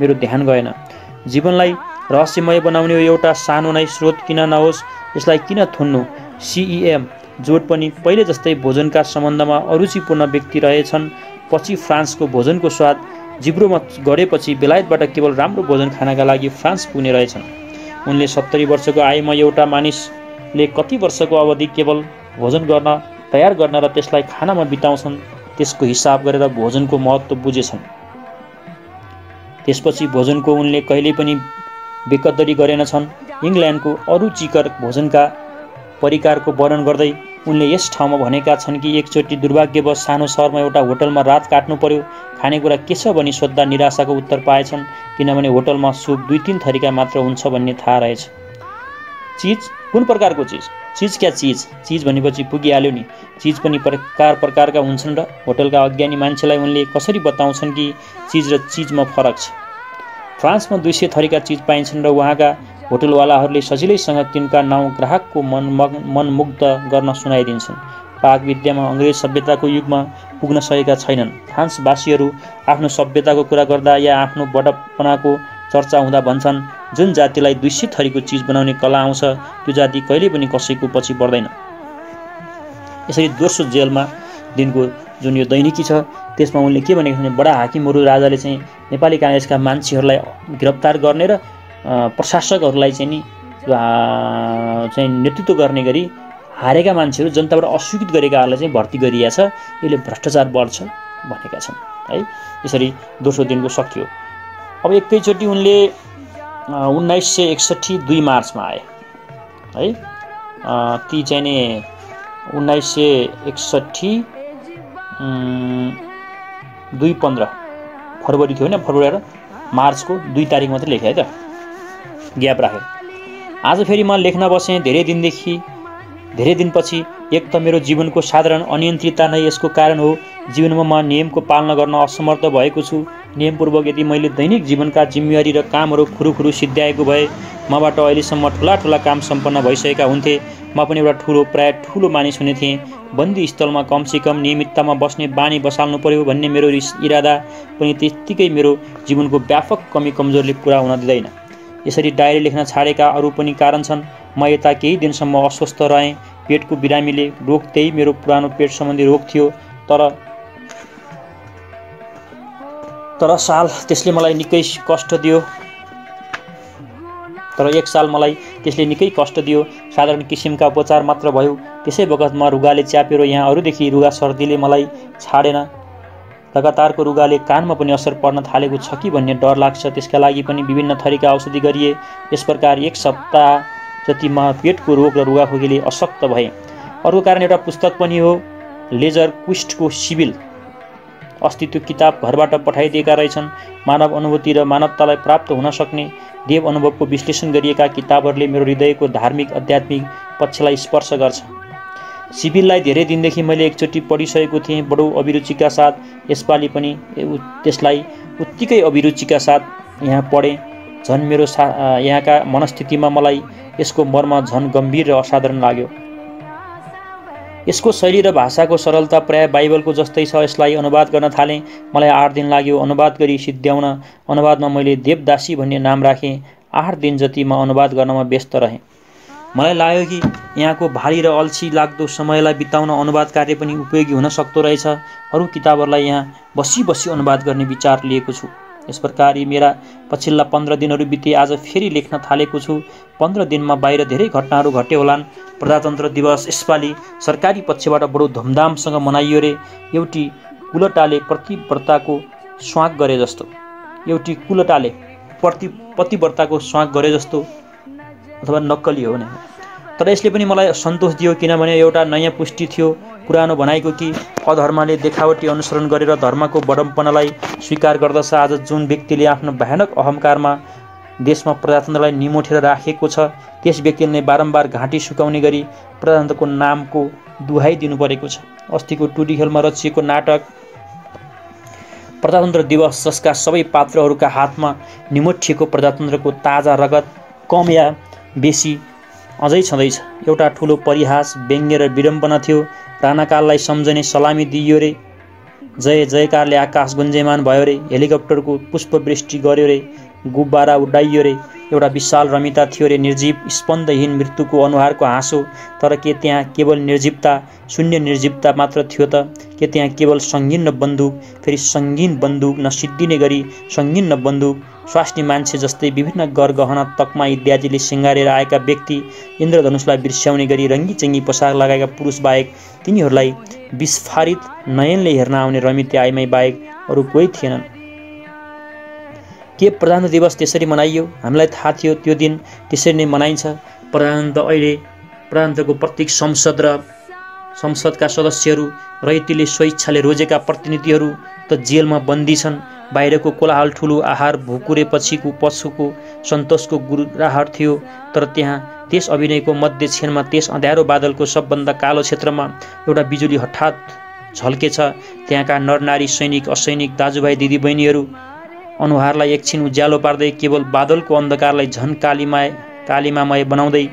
मेरो ध्यान गएन। जीवनलाई रहस्यमय बनाउने एउटा सानो नै स्रोत किन नहोस्, यसलाई किन थुन्नु? CEM जोड पनि पहिले जस्तै भोजनका सम्बन्धमा अरुचिपूर्ण व्यक्ति रहेछन्। पछि फ्रान्सको भोजनको स्वाद जिब्रोमा गढेपछि बेलायतबाट केवल राम्रो भोजन खानका लागि फ्रान्स पुग्ने रहेछन्। उनले 70 वर्षको आयुमा एउटा मानिस ले कति वर्षको अवधि केवल भोजन गर्न तयार गर्न र त्यसलाई खानामा बिताउँछन् त्यसको हिसाब गरेर भोजनको महत्त्व बुझेछन्। त्यसपछि भोजनको उनले कहिल्यै पनि बेकदरी गरेनछन्। इङ्ल्यान्डको अरुचिकर भोजनका परिकारको वर्णन गर्दै उनले यस ठाउँमा भनेका छन् कि एकचोटि दुर्भाग्यवश सानो सहरमा एउटा होटलमा रात काट्नु पर्यो। खानेकुरा के छ भनी सोद्धा निराशाको उत्तर पाएछन्, किनभने होटलमा सुप 2-3 थरीका मात्र हुन्छ भन्ने थाहा रहेछ। चिज कुन प्रकारको चिज? चिज क्या चिज? चिज भनेपछि पुगिहाल्यो नि। चिज पनि प्रकार प्रकारका हुन्छन् र होटलका अज्ञानी मान्छेलाई उनले कसरी बताउँछन् कि चिज र चिजमा फरक छ। फ्रान्समा 200 थरीका चिज पाइन्छन् र वहाँका होटलवालाहरूले सजिलैसँग तिनका नाउँ ग्राहकको मनमुग्ध गर्न सुनाइदिन्छन्। पाकविद्यामा अङ्ग्रेज सभ्यताको युगमा पुग्न सकेका छैनन्। फ्रान्सवासीहरू आफ्नो सभ्यताको कुरा गर्दा या आफ्नो बडपनाको चर्चा हुँदा भन्छन्, जुन जातिलाई 200 थरीको चिज बनाउने कला आउँछ त्यो जाति कहिल्यै पनि कसैको पछि पर्दैन। यसरी दोस्रो जेलमा दिनको जुन यो दैनिकी छ त्यसमा उनले के भनेको भने बडा हाकिमहरू राजाले चाहिँ नेपाली काङ्ग्रेसका मान्छेहरूलाई गिरफ्तार गर्ने र प्रशासकहरूलाई चाहिँ नेतृत्व गर्ने गरी हारेका मान्छेहरू जनताबाट अस्वीकृत गरेकाहरूलाई चाहिँ भर्ती गरिएको छ। यसले भ्रष्टाचार बढ्छ भनेका छन् है। यसरी दोस्रो दिनको सकियो। अब एकैचोटि उनले 1961 2 मार्चमा आए है। ती चाहिँ नि 1961 2-15 फरवरी थियो होइन, फरवरी र मार्चको 2 तारिक मात्रै लेखेँ है त, ग्याप राखेँ। आज फेरि म लेख्न बसेँ। धेरै दिनपछि एक त मेरो जीवनको साधारण अनियन्त्रितता नै यसको कारण हो। जीवनमा म नियमको पालना गर्न असमर्थ भएको छु। नियमपूर्वक यदि मैले दैनिक जीवनका जिम्मेवारी र कामहरू खुरुखुरु सिद्ध्याएको भए मबाट अहिलेसम्म ठुला काम सम्पन्न भइसकेका हुन्थे। म पनि एउटा प्राय ठुलो मानिस हुने थिएँ। बन्दी स्थलमा कमसेकम नियमिततामा बस्ने बानी बसाल्नु पर्यो भन्ने मेरो इरादा पनि त्यत्तिकै मेरो जीवनको व्यापक कमी कमजोरले पुरा हुन दिँदैन। यसरी डायरी लेख्न छाडेका अरू पनि कारण छन्। म यता केही दिनसम्म अस्वस्थ रहेँ। पेटको बिरामीले रोग त्यही मेरो पुरानो पेट सम्बन्धी रोग थियो। तर साल त्यसले मलाई निकै कष्ट दियो। त्यसले निकै कष्ट दियो। साधारण किसिमका उपचार मात्र भयो। त्यसै बखतमा रुगाले च्यापेर यहाँ अरूदेखि रुगा सर्दीले मलाई छाडेन। लगातारको रुगाले कानमा पनि असर पर्न थालेको छ कि भन्ने डर लाग्छ। त्यसका लागि पनि विभिन्न थरीका औषधि गरिए। यस प्रकार 1 सप्ताह जति म पेटको रोग र रुगाखोकीले अशक्त भएँ। अर्को कारण एउटा पुस्तक पनि हो, लेजर क्विस्टको सिभिल। अस्ति त्यो किताब घरबाट पठाइदिएका रहेछन्। मानव अनुभूति र मानवतालाई प्राप्त हुन सक्ने देव अनुभवको विश्लेषण गरिएका किताबहरूले मेरो हृदयको धार्मिक आध्यात्मिक पक्षलाई स्पर्श गर्छ। सिभिललाई धेरै दिनदेखि मैले एकचोटि पढिसकेको थिएँ, बडो अभिरुचिका साथ। यसपालि पनि त्यसलाई उत्तिकै अभिरुचिका साथ यहाँ पढेँ। झन् मेरो यहाँका मनस्थितिमा मलाई यसको मर्म झन् गम्भीर र असाधारण लाग्यो। यसको शैली र भाषाको सरलता प्राय बाइबलको जस्तै छ। यसलाई अनुवाद गर्न थालेँ। मलाई 8 दिन लाग्यो अनुवाद गरी सिद्ध्याउन। अनुवादमा मैले देवदासी भन्ने नाम राखेँ। 8 दिन जति म अनुवाद गर्नमा व्यस्त रहेँ। मलाई लाग्यो कि यहाँको भारी र अल्छी लाग्दो समयलाई बिताउन अनुवाद कार्य पनि उपयोगी हुन सक्दो रहेछ। अरू किताबहरूलाई यहाँ बसी अनुवाद गर्ने विचार लिएको छु। यस प्रकार यी मेरा पछिल्ला 15 दिनहरू बिते। आज फेरि लेख्न थालेको छु। 15 दिनमा बाहिर धेरै घटनाहरू घटे होलान्। प्रजातन्त्र दिवस यसपालि सरकारी पक्षबाट बडो धुमधामसँग मनाइयो रे। एउटी कुलटाले पतिव्रताको स्वाग गरे जस्तो अथवा नक्कली हो भने। तर यसले पनि मलाई सन्तोष दियो, किनभने एउटा नयाँ पुष्टि थियो पुरानो भनाइको कि अधर्मले देखावटी अनुसरण गरेर धर्मको बडम्पनालाई स्वीकार गर्दछ। आज जुन व्यक्तिले आफ्नो भयानक अहङ्कारमा देशमा प्रजातन्त्रलाई निमोठेर राखेको छ त्यस व्यक्तिले नै बारम्बार घाँटी सुकाउने गरी प्रजातन्त्रको नामको दुहाई दिनु परेको छ। अस्तिको टुडी खेलमा रचिएको नाटक प्रजातन्त्र दिवस, जसका सबै पात्रहरूका हातमा निमोठिएको प्रजातन्त्रको ताजा रगत कम या बेसी अझै छँदैछ। एउटा ठुलो परिहास, व्यङ्ग्य र विडम्बना थियो। राणाकाललाई सम्झने सलामी दिइयो रे। जय जयकारले आकाश गुन्जयमान भयो रे। हेलिकप्टरको पुष्पवृष्टि गर्यो रे। गुब्बारा उडाइयो रे। एउटा विशाल रमिता थियो रे, निर्जीव स्पन्दहीन मृत्युको अनुहारको हाँसो। तर के त्यहाँ केवल निर्जीवता, शून्य निर्जीवता मात्र थियो त? के त्यहाँ केवल सङ्गीन र बन्दुक, फेरि सङ्गीन बन्दुक, नसिद्धिने गरी सङ्गीन र बन्दुक, स्वास्नी मान्छे जस्तै विभिन्न गरगहना तकमा इत्यादिले सिँगारेर आएका व्यक्ति, इन्द्रधनुषलाई बिर्स्याउने गरी रङ्गीचङ्गी पोसाक लगाएका पुरुष बाहेक, तिनीहरूलाई विस्फारित नयनले हेर्न आउने रमिते आइमाई बाहेक अरू कोही थिएनन्। के प्रजातन्त्र दिवस त्यसरी मनाइयो? हामीलाई थाहा थियो त्यो दिन त्यसरी नै मनाइन्छ। प्रजातन्त्र अहिले प्रजातन्त्रको प्रत्येक संसद र संसदका सदस्यहरू र यतिले स्वेच्छाले रोजेका प्रतिनिधिहरू त जेलमा बन्दी छन्। बाहिरको कोलाहल ठुलो आहार भुकुरे पछुको सन्तोषको गुराहट थियो। तर त्यहाँ त्यस अभिनयको मध्य क्षणमा, त्यस अँध्यारो बादलको सबभन्दा कालो क्षेत्रमा एउटा बिजुली हठात झल्केछ। त्यहाँका नरनारी, सैनिक असैनिक, दाजुभाइ दिदीबहिनीहरू अनुहारलाई एकछिन उज्यालो पार्दै, केवल बादलको अन्धकारलाई झन् कालिमामय बनाउँदै,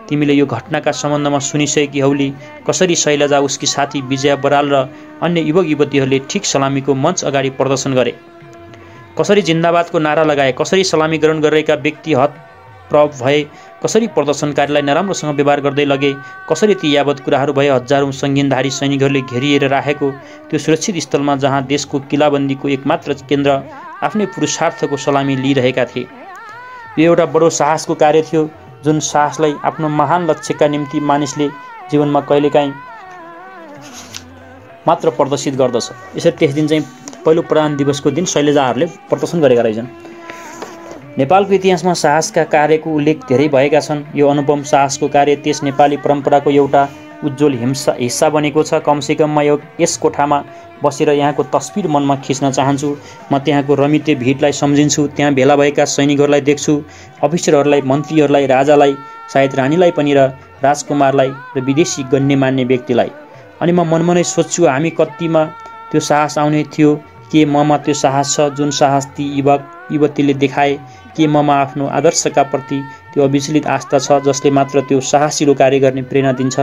तिमीले यो घटनाका सम्बन्धमा सुनिसकेकी हौली। कसरी शैलजा, उसकी साथी विजया बराल र अन्य युवक युवतीहरूले ठिक सलामीको मञ्च अगाडि प्रदर्शन गरे, कसरी जिन्दाबादको नारा लगाए, कसरी सलामी ग्रहण गरिरहेका व्यक्ति हतप्रभ भए, कसरी प्रदर्शनकारीलाई नराम्रोसँग व्यवहार गर्दै लगे, कसरी ती यावत कुराहरू भए हजारौँ सङ्गीनधारी सैनिकहरूले घेरिएर राखेको त्यो सुरक्षित स्थलमा, जहाँ देशको किलाबन्दीको एकमात्र केन्द्र आफ्नै पुरुषार्थको सलामी लिइरहेका थिए। यो एउटा बडो साहसको कार्य थियो, जुन साहसलाई आफ्नो महान लक्ष्यका निम्ति मानिसले जीवनमा कहिलेकाहीँ मात्र प्रदर्शित गर्दछ। यसरी त्यस दिन चाहिँ पहिलो प्रजातन्त्र दिवसको दिन शैलजाहरूले प्रदर्शन गरेका रहेछन्। नेपालको इतिहासमा साहसका कार्यको उल्लेख धेरै भएका छन्। यो अनुपम साहसको कार्य त्यस नेपाली परम्पराको एउटा उज्जवल हिस्सा बनेको छ। कमसेकम म यस कोठामा बसेर यहाँको तस्बिर मनमा खिच्न चाहन्छु। म त्यहाँको रमिते भिडलाई सम्झिन्छु, त्यहाँ भेला भएका सैनिकहरूलाई देख्छु, अफिसरहरूलाई, मन्त्रीहरूलाई, राजालाई, सायद रानीलाई पनि, र राजकुमारलाई, र विदेशी गण्यमान्य व्यक्तिलाई। अनि म मनमा नै सोच्छु, हामी कतिमा त्यो साहस आउने थियो? के ममा त्यो साहस छ जुन साहस ती युवक युवतीले देखाए? के ममा आफ्नो आदर्शका प्रति त्यो अविचलित आस्था छ जसले मात्र त्यो साहसिलो कार्य गर्ने प्रेरणा दिन्छ?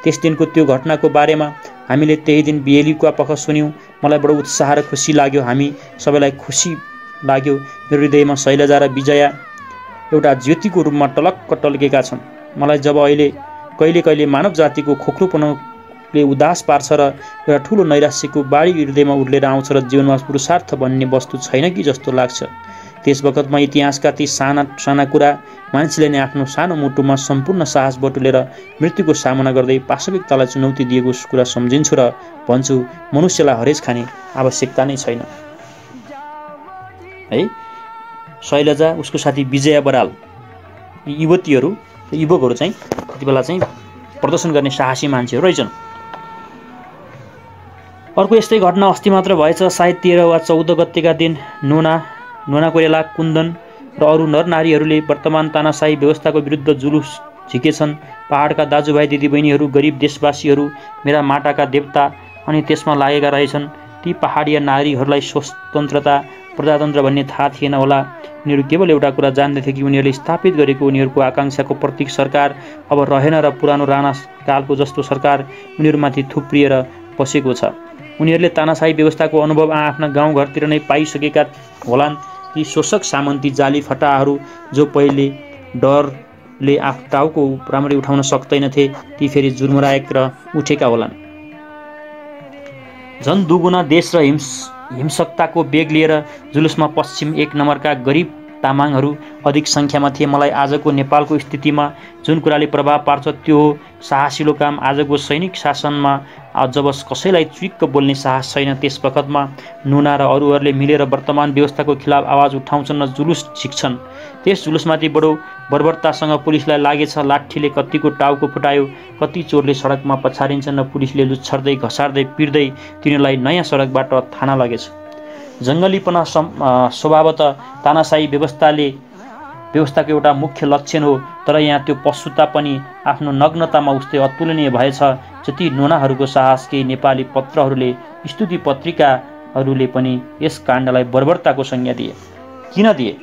त्यस दिनको त्यो घटनाको बारेमा हामीले त्यही दिन बेलुका पख सुन्यौँ। मलाई बडो उत्साह र खुसी लाग्यो, हामी सबैलाई खुसी लाग्यो। मेरो हृदयमा शैलजा र विजया एउटा ज्योतिको रूपमा टलक्क टल्केका छन्। मलाई जब अहिले कहिले मानव जातिको खोक्रोपनले उदास पार्छ र एउटा ठुलो नैराश्यको बाढी हृदयमा उर्लेर आउँछ र जीवनमा पुरुषार्थ भन्ने वस्तु छैन कि जस्तो लाग्छ, त्यस बखतमा इतिहासका ती साना कुरा मान्छेले नै आफ्नो सानो मुटुमा सम्पूर्ण साहस बटुलेर मृत्युको सामना गर्दै पाशविकतालाई चुनौती दिएको कुरा सम्झिन्छु र भन्छु, मनुष्यलाई हरेस खाने आवश्यकता नै छैन। है, शैलजा, उसको साथी विजया बराल, युवतीहरू युवकहरू चाहिँ त्यति बेला चाहिँ प्रदर्शन गर्ने साहसी मान्छेहरू रहेछन्। अर्को यस्तै घटना अस्ति मात्र भएछ, सायद 13 वा 14 गतेका दिन नुना कोइराला, कुन्दन र अरू नरनारीहरूले वर्तमान तानाशाही व्यवस्थाको विरुद्ध जुलुस झिकेछन्। पहाडका दाजुभाइ दिदीबहिनीहरू, गरिब देशवासीहरू, मेरा माटाका देवता अनि त्यसमा लागेका रहेछन्। ती पहाडिया नारीहरूलाई स्वतन्त्रता, प्रजातन्त्र भन्ने थाहा थिएन होला। उनीहरू केवल एउटा कुरा जान्दैथे कि उनीहरूले स्थापित गरेको उनीहरूको आकाङ्क्षाको प्रतीक सरकार अब रहेन र पुरानो राणा कालको जस्तो सरकार उनीहरूमाथि थुप्रिएर बसेको छ। उनीहरूले तानाशाही व्यवस्थाको अनुभव आफ्ना गाउँघरतिर नै पाइसकेका होलान्। ती शोषक सामन्ती जाली फटाहरू जो पहिले डरले टाउको राम्ररी उठाउन सक्दैनथे, ती फेरि जुर्मुराएर उठेका होलान्। झन् दुगुना देश र हिंसकताको बेग लिएर जुलुसमा पश्चिम 1 नम्बरका गरिब तामाङहरू अधिक सङ्ख्यामा थिए। मलाई आजको नेपालको स्थितिमा जुन कुराले प्रभाव पार्छ त्यो हो साहसिलो काम। आजको सैनिक शासनमा जब कसैलाई चुइक्क बोल्ने साहस छैन, त्यस बखतमा नुना र अरूहरूले मिलेर वर्तमान व्यवस्थाको खिलाफ आवाज उठाउँछन् र जुलुस झिक्छन्। त्यस जुलुसमाथि बडो बर्बरतासँग पुलिसलाई लागेछ। लाठीले कतिको टाउको फुटायो, कति चोरले सडकमा पछारिन्छन् र पुलिसले लुच्छर्दै घसार्दै पिर्दै तिनीहरूलाई नयाँ सडकबाट थाना लगेछ। जङ्गलीपना स्वभावतः तानाशाही व्यवस्थाको एउटा मुख्य लक्षण हो, तर यहाँ त्यो पशुता पनि आफ्नो नग्नतामा उस्तै अतुलनीय भएछ। जति नुनाहरूको साहस, केही नेपाली पत्रहरूले, स्तुति पत्रिकाहरूले पनि यस काण्डलाई बर्बरताको संज्ञा दिए। किन दिए?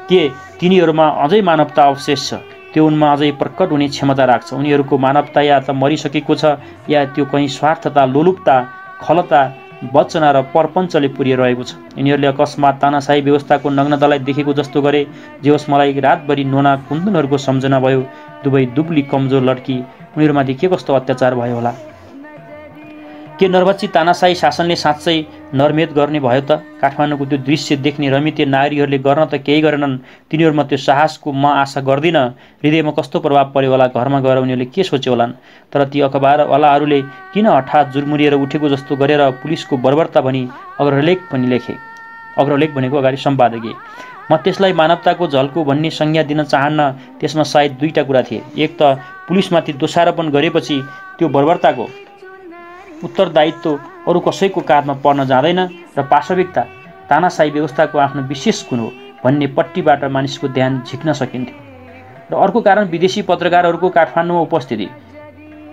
के तिनीहरूमा अझै मानवता अवशेष छ? त्यो उनमा अझै प्रकट हुने क्षमता राख्छ? उनीहरूको मानवता या त मरिसकेको छ या त्यो कहीँ स्वार्थता, लोलुपता, खलता वचना र परपञ्चले पुरिरहेको छ। यिनीहरूले अकस्मात तानाशाही व्यवस्थाको नग्नतालाई देखेको जस्तो गरे। जे होस्, मलाई रातभरि नोना कुन्दनहरूको सम्झना भयो। दुवै दुब्ली कमजोर लड्की, उनीहरूमाथि के कस्तो अत्याचार भयो होला। के नर्वच्ची तानाशाही शासनले साँच्चै नरमेध गर्ने भयो त? काठमाडौँको त्यो दृश्य देख्ने रमिते नागरीहरूले गर्न त केही गरेनन्। तिनीहरूमा त्यो साहसको म आशा गर्दिनँ। हृदयमा कस्तो प्रभाव पर्यो होला। घरमा गएर उनीहरूले के सोच्यो होलान्। तर ती अखबारवालाहरूले किन हठात जुर्मुरिएर उठेको जस्तो गरेर पुलिसको बर्बरता भनी अग्रलेख पनि लेखे। अग्रलेख भनेको अगाडि सम्पादकीय। म त्यसलाई मानवताको झल्को भन्ने संज्ञा दिन चाहन्न। त्यसमा सायद दुईटा कुरा थिए। एक त पुलिसमाथि दोषारोपण गरेपछि त्यो बर्बरताको उत्तरदायित्व अरू कसैको काँधमा पर्न जाँदैन र पाशविकता तानाशाही व्यवस्थाको आफ्नो विशेष गुण हो भन्ने पट्टिबाट मानिसको ध्यान झिक्न सकिन्थ्यो। र अर्को कारण विदेशी पत्रकारहरूको काठमाडौँमा उपस्थिति।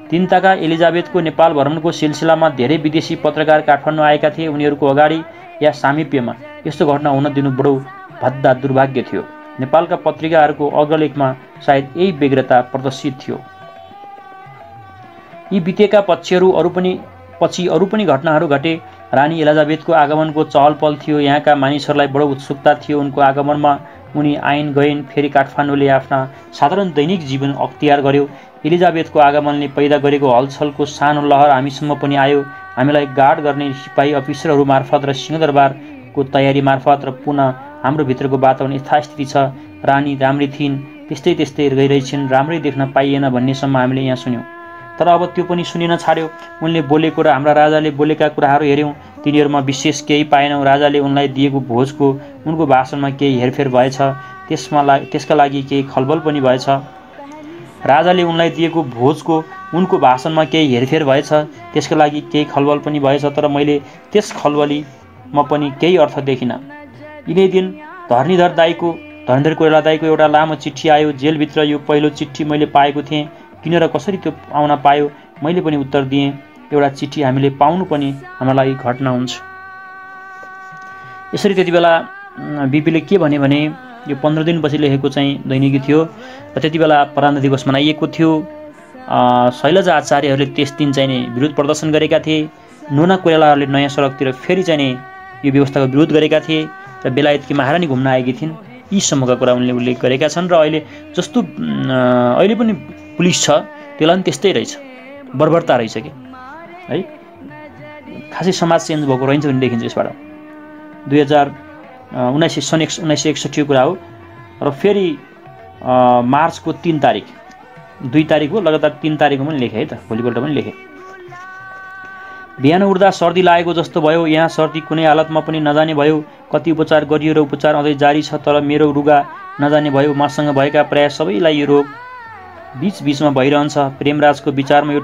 तिनताका एलिजाबेथको नेपाल भ्रमणको सिलसिलामा धेरै विदेशी पत्रकार काठमाडौँ आएका थिए। उनीहरूको अगाडि या सामिप्यमा यस्तो घटना हुन दिनु बडो भद्दा दुर्भाग्य थियो। नेपालका पत्रिकाहरूको अग्रलेखमा सायद यही व्यग्रता प्रदर्शित थियो। यी बितेका पछि अरू पनि घटनाहरू घटे। रानी एलिजाबेथको आगमनको चहलपहल थियो। यहाँका मानिसहरूलाई बडो उत्सुकता थियो उनको आगमनमा। उनी आइन् गइन्। फेरि काठमाडौँले आफ्ना साधारण दैनिक जीवन अख्तियार गर्यो। एलिजाबेथको आगमनले पैदा गरेको हलचलको सानो लहर हामीसम्म पनि आयो। हामीलाई गार्ड गर्ने सिपाही अफिसरहरू मार्फत र सिंहदरबारको तयारी मार्फत र पुनः हाम्रो भित्रको वातावरण यथास्थिति छ। रानी राम्री थिइन्, त्यस्तै गइरहेछन्, राम्रै देख्न पाइएन भन्नेसम्म हामीले यहाँ सुन्यौँ। तर अब त्यो पनि सुनिन छाड्यो। उनले बोलेको र हाम्रा राजाले बोलेका कुराहरू हेऱ्यौँ। तिनीहरूमा विशेष केही पाएनौँ। राजाले उनलाई दिएको भोजको उनको भाषणमा केही हेरफेर भएछ। त्यसका लागि केही खलबल पनि भएछ। राजाले उनलाई दिएको भोजको उनको भाषणमा केही हेरफेर भएछ। त्यसका लागि केही खलबल पनि भएछ। तर मैले त्यस खलबलीमा पनि केही अर्थ देखिनँ। यिनै दिन धरणीधर कोइराला दाईको एउटा लामो चिठी आयो। जेलभित्र यो पहिलो चिठी मैले पाएको थिएँ। किन र कसरी त्यो आउन पायो? मैले पनि उत्तर दिएँ, एउटा चिठी हामीले पाउनु पनि हाम्रो लागि घटना हुन्छ। यसरी त्यति बेला बिपीले के भने यो 15 दिनपछि लेखेको चाहिँ दैनिकी थियो र त्यति बेला प्रान्त दिवस मनाइएको थियो। शैलजा आचार्यहरूले त्यस दिन चाहिँ नि विरोध प्रदर्शन गरेका थिए। नोना कोइरालाहरूले नयाँ सडकतिर फेरि चाहिँ नि यो व्यवस्थाको विरोध गरेका थिए र बेलायतकी महारानी घुम्न आएकी थिइन्। यी सम्मका कुरा उनले उल्लेख गरेका छन्। र अहिले पनि पुलिस छ, त्यसलाई पनि त्यस्तै रहेछ, बर्बरता रहेछ कि है। खासै समाज चेन्ज भएको रहन्छ भन्ने देखिन्छ यसबाट। 1961 कुरा हो। र फेरि मार्चको 3 तारिक 2 तारिक हो, लगातार 3 तारिकमा पनि लेखेँ है त, भोलिपल्ट पनि लेखेँ। बिहान उठ्दा सर्दी लागेको जस्तो भयो। यहाँ सर्दी कुनै हालतमा पनि नजाने भयो। कति उपचार गरियो र उपचार अझै जारी छ, तर मेरो रुगा नजाने भयो। मसँग भएका प्राय सबैलाई यो रोग बीचमा भइरहन्छ। प्रेमराजको विचारमा यो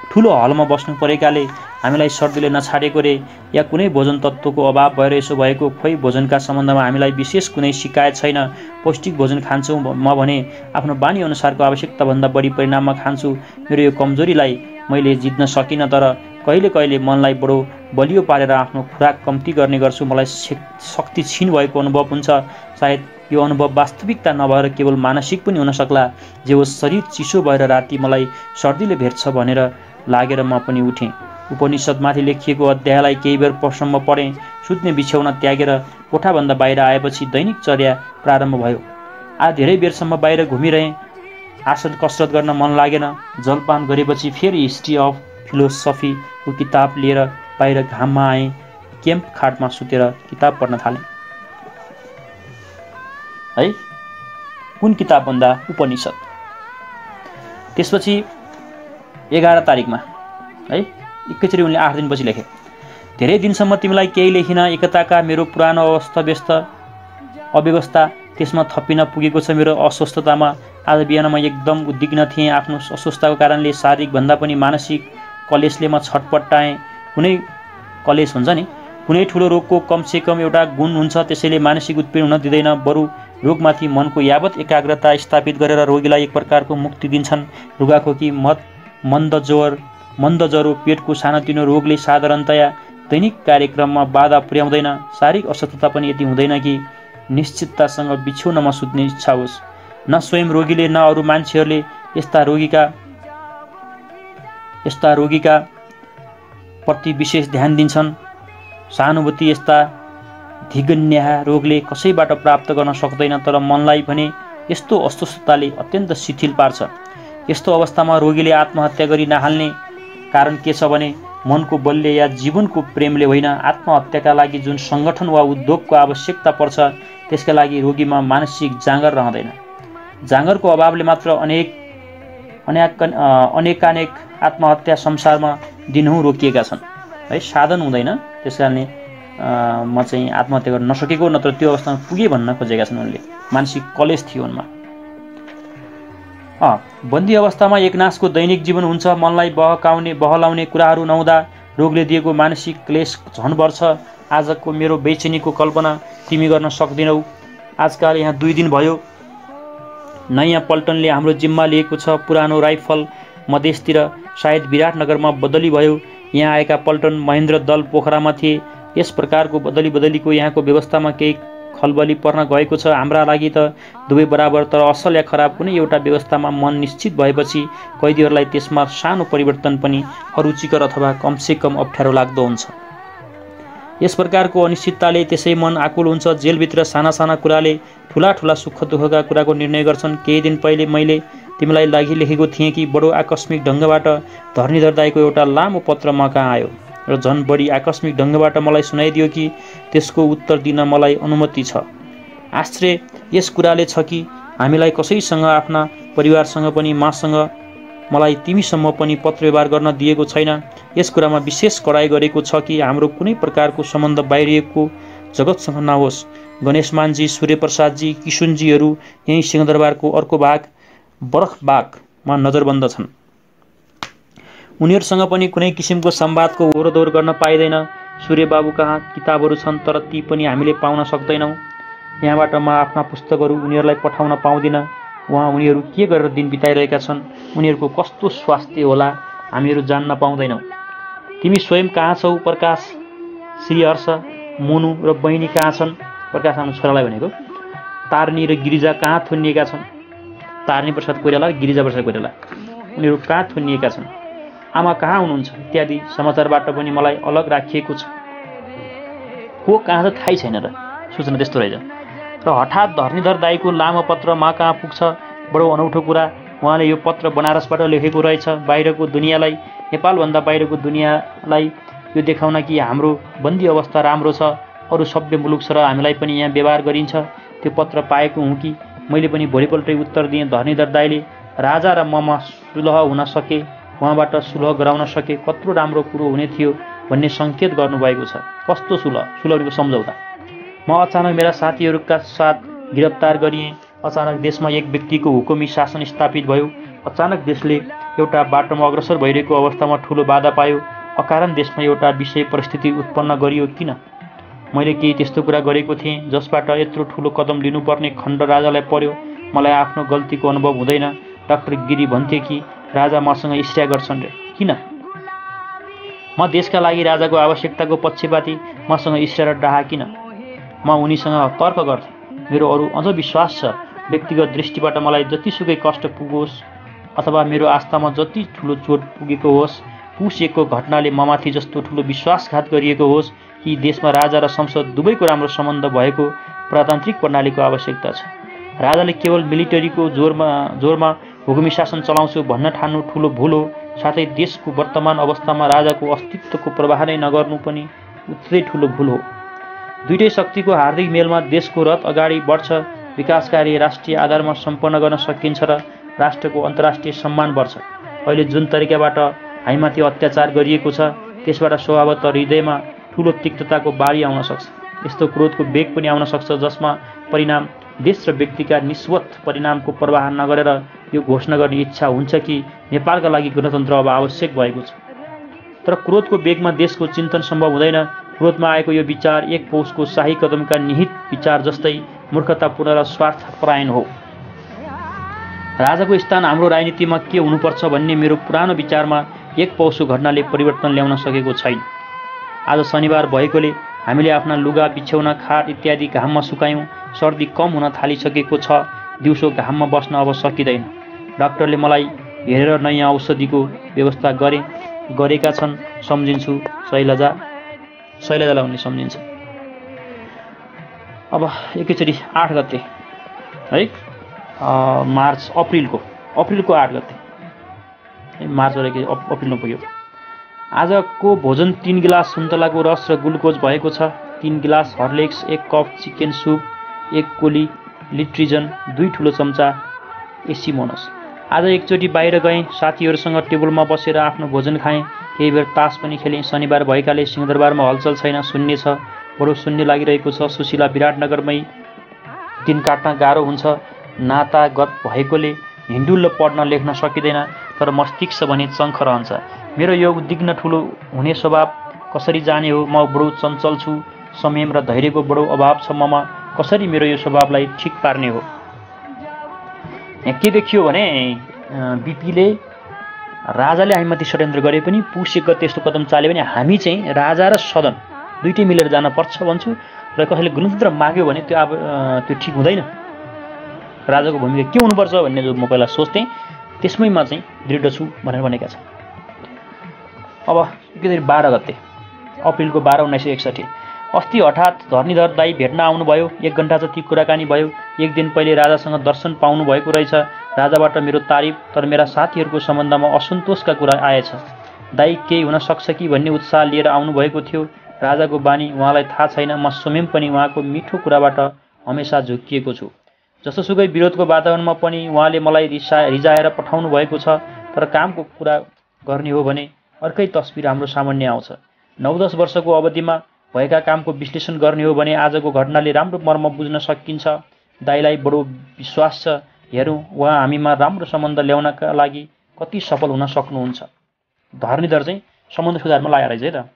ठुलो हलमा बस्नु परेकाले हामीलाई सर्दीले नछाडेको रे, या कुनै भोजन तत्त्वको अभाव भएर यसो भएको। खोइ भोजनका सम्बन्धमा हामीलाई विशेष कुनै शिकायत छैन। पौष्टिक भोजन खान्छु म भने आफ्नो बानी अनुसारको आवश्यकताभन्दा बढी परिणाममा खान्छु। मेरो यो कमजोरीलाई मैले जित्न सकिनँ, तर कहिले कहिले मनलाई बडो बलियो पारेर आफ्नो खुराक कम्ती गर्ने गर्छु। मलाई शक्ति क्षीण भएको अनुभव हुन्छ। सायद यो अनुभव वास्तविकता नभएर केवल मानसिक पनि हुन सक्ला। जे होस्, शरीर चिसो भएर राति मलाई सर्दीले भेट्छ भनेर लागेर म पनि उठेँ। उपनिषदमाथि लेखिएको अध्यायलाई केही बेर प्रसम्म पढेँ। सुत्ने बिछ्याउन त्यागेर कोठाभन्दा बाहिर आएपछि दैनिक चर्या प्रारम्भ भयो। आज धेरै बेरसम्म बाहिर घुमिरहेँ। आसन कसरत गर्न मन लागेन। जलपान गरेपछि फेरि हिस्ट्री अफ फिलोसफीको किताब लिएर बाहिर घाममा आएँ। क्याम्प खाटमा सुतेर किताब पढ्न थालेँ। है, कुन किताब भन्दा उपनिषद। त्यसपछि 11 तारिकमा है एकैचोटि उनले 8 दिनपछि लेखे। धेरै दिनसम्म तिमीलाई केही लेखिन। एकताका मेरो पुरानो अव्यवस्था त्यसमा थपिन पुगेको छ। मेरो अस्वस्थतामा आज बिहान म एकदम उद्विग्न थिएँ। आफ्नो अस्वस्थताको कारणले शारीरिक भन्दा पनि मानसिक कलेशले म छटपटाएँ। कुनै कलेश हुन्छ नि, कुनै ठुलो रोगको कमसेकम एउटा गुण हुन्छ, त्यसैले मानसिक उत्पीडन हुन दिँदैन। बरु रोगमाथि मनको यावत एकाग्रता स्थापित गरेर रोगीलाई एक प्रकारको मुक्ति दिन्छन्। रुगाखोकी, मन्द ज्वरो, पेटको सानोतिनो रोगले साधारणतया दैनिक कार्यक्रममा बाधा पुर्याउँदैन। शारीरिक अस्वस्थता पनि यति हुँदैन कि निश्चिततासँग बिछौनामा सुत्ने इच्छा होस्। न स्वयं रोगीले न अरू मान्छेहरूले यस्ता रोगीका प्रति विशेष ध्यान दिन्छन्। सहानुभूति यस्ता धिगन्याहा रोगले कसैबाट प्राप्त गर्न सक्दैन, तर मनलाई भने यस्तो अस्वस्थताले अत्यन्त शिथिल पार्छ। यस्तो अवस्थामा रोगीले आत्महत्या गरी नहाल्ने कारण के छ भने मनको बलले या जीवनको प्रेमले होइन, आत्महत्याका लागि जुन सङ्गठन वा उद्योगको आवश्यकता पर्छ त्यसका लागि रोगीमा मानसिक जाँगर रहँदैन। जाँगरको अभावले मात्र अनेकानेक आत्महत्या संसारमा दिनहुँ रोकिएका छन् है। साधन हुँदैन, त्यस कारणले म चाहिँ आत्महत्या गर्न नसकेको, नत्र त्यो अवस्थामा पुगे भन्न खोजेका छन् उनले। मानसिक कलेश थियो उनमा। बन्दी अवस्थामा एकनासको दैनिक जीवन हुन्छ। मनलाई बहलाउने कुराहरू नहुँदा रोगले दिएको मानसिक क्लेश झन बढ्छ। आजको मेरो बेचैनीको कल्पना तिमी गर्न सक्दिनौ। आजकाल यहाँ 2 दिन भयो नयाँ पल्टनले हाम्रो जिम्मा लिएको छ। पुरानो राइफल मधेसतिर सायद विराटनगरमा बदली भयो। यहाँ आएका पल्टन महेन्द्र दल पोखरामा थिए। यस प्रकारको बदलीको यहाँको व्यवस्थामा केही खलबली पर्न गएको छ। हाम्रा लागि त दुवै बराबर, तर असल या खराब कुनै एउटा व्यवस्थामा मन निश्चित भएपछि कैदीहरूलाई त्यसमा सानो परिवर्तन पनि अरुचिकर अथवा कमसेकम अप्ठ्यारो लाग्दो हुन्छ। यस प्रकारको अनिश्चितताले त्यसै मन आकुल हुन्छ। जेलभित्र साना साना कुराले ठुला सुख दुःखका कुराको निर्णय गर्छन्। केही दिन पहिले मैले तिमीलाई लागि लेखेको थिएँ कि बडो आकस्मिक ढङ्गबाट धरणीधर दाइको एउटा लामो पत्र म कहाँ आयो र झन् बढी आकस्मिक ढङ्गबाट मलाई सुनाइदियो कि त्यसको उत्तर दिन मलाई अनुमति छ। आश्चर्य यस कुराले छ कि हामीलाई कसैसँग, आफ्ना परिवारसँग पनि, मासँग, मलाई तिमीसम्म पनि पत्र व्यवहार गर्न दिएको छैन। यस कुरामा विशेष कडाइ गरेको छ कि हाम्रो कुनै प्रकारको सम्बन्ध बाहिरिएको जगतसँग नहोस्। गणेशमानजी, सूर्यप्रसादजी, किशुनजीहरू यही सिंहदरबारको अर्को भाग बरखबागमा नजरबन्द छन्। उनीहरूसँग पनि कुनै किसिमको संवादको ओहोरदोहोर गर्न पाइँदैन। सूर्यबाबु कहाँ किताबहरू छन्, तर ती पनि हामीले पाउन सक्दैनौँ। यहाँबाट म आफ्ना पुस्तकहरू उनीहरूलाई पठाउन पाउँदिनँ। उहाँ उनीहरू के गरेर दिन बिताइरहेका छन्, उनीहरूको कस्तो स्वास्थ्य होला हामीहरू जान्न पाउँदैनौँ। तिमी स्वयं कहाँ छौ प्रकाश? श्रीहर्ष, मोनु र बहिनी कहाँ छन्? प्रकाश आफ्नो छोरालाई भनेको। तारनी र गिरिजा कहाँ थुनिएका छन्? तारनी प्रसाद कोइराला र गिरिजा प्रसाद कोइराला उनीहरू कहाँ थुनिएका छन्? आमा कहाँ हुनुहुन्छ? इत्यादि समाचारबाट पनि मलाई अलग राखिएको छ। को कहाँ छ थाहै छैन र सूचना त्यस्तो रहेछ। र हठात धरणीधर दाईको लामो पत्र मा कहाँ पुग्छ? बडो अनौठो कुरा। उहाँले यो पत्र बनारसबाट लेखेको रहेछ। बाहिरको दुनियाँलाई, नेपालभन्दा बाहिरको दुनियाँलाई यो देखाउन कि हाम्रो बन्दी अवस्था राम्रो छ, अरू सभ्य मुलुक छ र हामीलाई पनि यहाँ व्यवहार गरिन्छ। त्यो पत्र पाएको हुँ कि मैले पनि भोलिपल्टै उत्तर दिएँ। धरणीधर दाईले राजा र ममा सुलह हुन सके, उहाँबाट सुलह गराउन सके कत्रो राम्रो कुरो हुने थियो भन्ने सङ्केत गर्नुभएको छ। कस्तो सुलह? सुलहको सम्झौता। म अचानक मेरा साथीहरूका साथ गिरफ्तार गरिएँ। अचानक देशमा एक व्यक्तिको हुकुमी शासन स्थापित भयो। अचानक देशले एउटा बाटोमा अग्रसर भइरहेको अवस्थामा ठुलो बाधा पायो। अकारण देशमा एउटा विषय परिस्थिति उत्पन्न गरियो। किन? मैले केही त्यस्तो कुरा गरेको थिएँ जसबाट यत्रो ठुलो कदम लिनुपर्ने खण्ड राजालाई पर्यो। मलाई आफ्नो गल्तीको अनुभव हुँदैन। डाक्टर गिरी भन्थे कि राजा मसँग ईर्ष्या गर्छन् रे। किन? म देशका लागि राजाको आवश्यकताको पक्षपाती। मसँग ईर्ष्या र डाहा किन? म उनीसँग तर्क गर्थेँ। मेरो अरू अझ विश्वास छ, व्यक्तिगत दृष्टिबाट मलाई जतिसुकै कष्ट पुगोस् अथवा मेरो आस्थामा जति ठुलो चोट पुगेको होस्, पुस 1 को घटनाले ममाथि जस्तो ठुलो विश्वासघात गरिएको होस् कि देशमा राजा र संसद दुवैको राम्रो सम्बन्ध भएको प्रजातान्त्रिक प्रणालीको आवश्यकता छ। राजाले केवल मिलिटरीको जोरमा हुकुमी शासन चलाउँछु भन्न ठान्नु ठुलो भूल हो। साथै देशको वर्तमान अवस्थामा राजाको अस्तित्वको प्रवाह नै नगर्नु पनि उत्रै ठुलो भूल हो। दुईटै शक्तिको हार्दिक मेलमा देशको रथ अगाडि बढ्छ। विकास कार्य राष्ट्रिय आधारमा सम्पन्न गर्न सकिन्छ र राष्ट्रको अन्तर्राष्ट्रिय सम्मान बढ्छ। अहिले जुन तरिकाबाट हामीमाथि अत्याचार गरिएको छ त्यसबाट स्वभावतः हृदयमा ठुलो तिक्तताको बाढी आउन सक्छ। यस्तो क्रोधको वेग पनि आउन सक्छ जसमा परिणाम देश र व्यक्तिका निस्वत परिणामको प्रवाह नगरेर यो घोषणा गर्ने इच्छा हुन्छ कि नेपालका लागि गणतन्त्र अब आवश्यक भएको छ। तर क्रोधको वेगमा देशको चिन्तन सम्भव हुँदैन। क्रोधमा आएको यो विचार एक पौषको शाही कदमका निहित विचार जस्तै मूर्खतापूर्ण र स्वार्थपरायण हो। राजाको स्थान हाम्रो राजनीतिमा के हुनुपर्छ भन्ने मेरो पुरानो विचारमा एक पौषको घटनाले परिवर्तन ल्याउन सकेको छैन। आज शनिबार भएकोले हामीले आफ्ना लुगा, बिछ्यौना, खाट इत्यादि घाममा सुकायौँ। सर्दी कम हुन थालिसकेको छ। दिउँसो घाममा बस्न अब सकिँदैन। डाक्टरले मलाई हेरेर नयाँ औषधिको व्यवस्था गरे। गरेका छन् सम्झिन्छु शैलजालाई उनले सम्झिन्छ। अब एकैचोटि 8 गते है अप्रिलको 8 गते मार्च अप्रिलमा पुग्यो। आजको भोजन 3 गिलास सुन्तलाको रस र ग्लुकोज भएको छ। 3 गिलास हर्लिक्स, 1 कप चिकन सुप, 1 कोली लिट्रिजन, 2 ठुलो चम्चा एसिमोनस। आज एकचोटि बाहिर गएँ, साथीहरूसँग टेबलमा बसेर आफ्नो भोजन खाएँ, केही बेर तास पनि खेलेँ। शनिबार भएकाले सिंहदरबारमा हलचल छैन, शून्य छ, बडो शून्य लागिरहेको छ। सुशीला विराटनगरमै दिन काट्न गाह्रो हुन्छ, नातागत भएकोले हिन्डुल्ल पढ्न लेख्न सकिँदैन, तर मस्तिष्क भने चङ्ख रहन्छ। मेरो यो उद्विग्न ठुलो हुने स्वभाव कसरी जाने हो? म बडो चञ्चल छु, संयम र धैर्यको बडो अभाव छ ममा। कसरी मेरो यो स्वभावलाई ठिक पार्ने हो? यहाँ के देखियो भने बिपीले राजाले हामीमाथि षड्यन्त्र गरे पनि पुस 1 गते त्यस्तो कदम चाल्यो भने हामी चाहिँ राजा र सदन दुइटै मिलेर जान पर्छ भन्छु। र कसैले गणतन्त्र माग्यो भने त्यो ठिक हुँदैन। राजाको भूमिका के हुनुपर्छ भन्ने जो म पहिला सोच्थेँ, त्यसमै म चाहिँ दृढ छु भनेर भनेका छन्। अब 12 गते अप्रिलको 12, 1961 अस्ति हठात धरणीधर दाई भेट्न आउनुभयो। 1 घण्टा जति कुराकानी भयो। 1 दिन पहिले राजासँग दर्शन पाउनु भएको रहेछ। राजाबाट मेरो तारिफ, तर मेरा साथीहरूको सम्बन्धमा असन्तोषका कुरा आएछ। दाई केही हुन सक्छ कि भन्ने उत्साह लिएर आउनुभएको थियो। राजाको बानी उहाँलाई थाहा छैन। म स्वयं पनि उहाँको मिठो कुराबाट हमेसा झुक्किएको छु। जसोसुकै विरोधको वातावरणमा पनि उहाँले मलाई रिजाएर पठाउनु भएको छ। तर कामको कुरा गर्ने हो भने अर्कै तस्बिर हाम्रो सामान्य आउँछ। 9-10 वर्षको अवधिमा भएका कामको विश्लेषण गर्ने हो भने आजको घटनाले राम्रो मर्म बुझ्न सकिन्छ। दाइलाई बडो विश्वास छ। हेरौँ उहाँ हामीमा राम्रो सम्बन्ध ल्याउनका लागि कति सफल हुन सक्नुहुन्छ। धरणीधर चाहिँ सम्बन्ध सुधारमा लागेर रहेछ है त।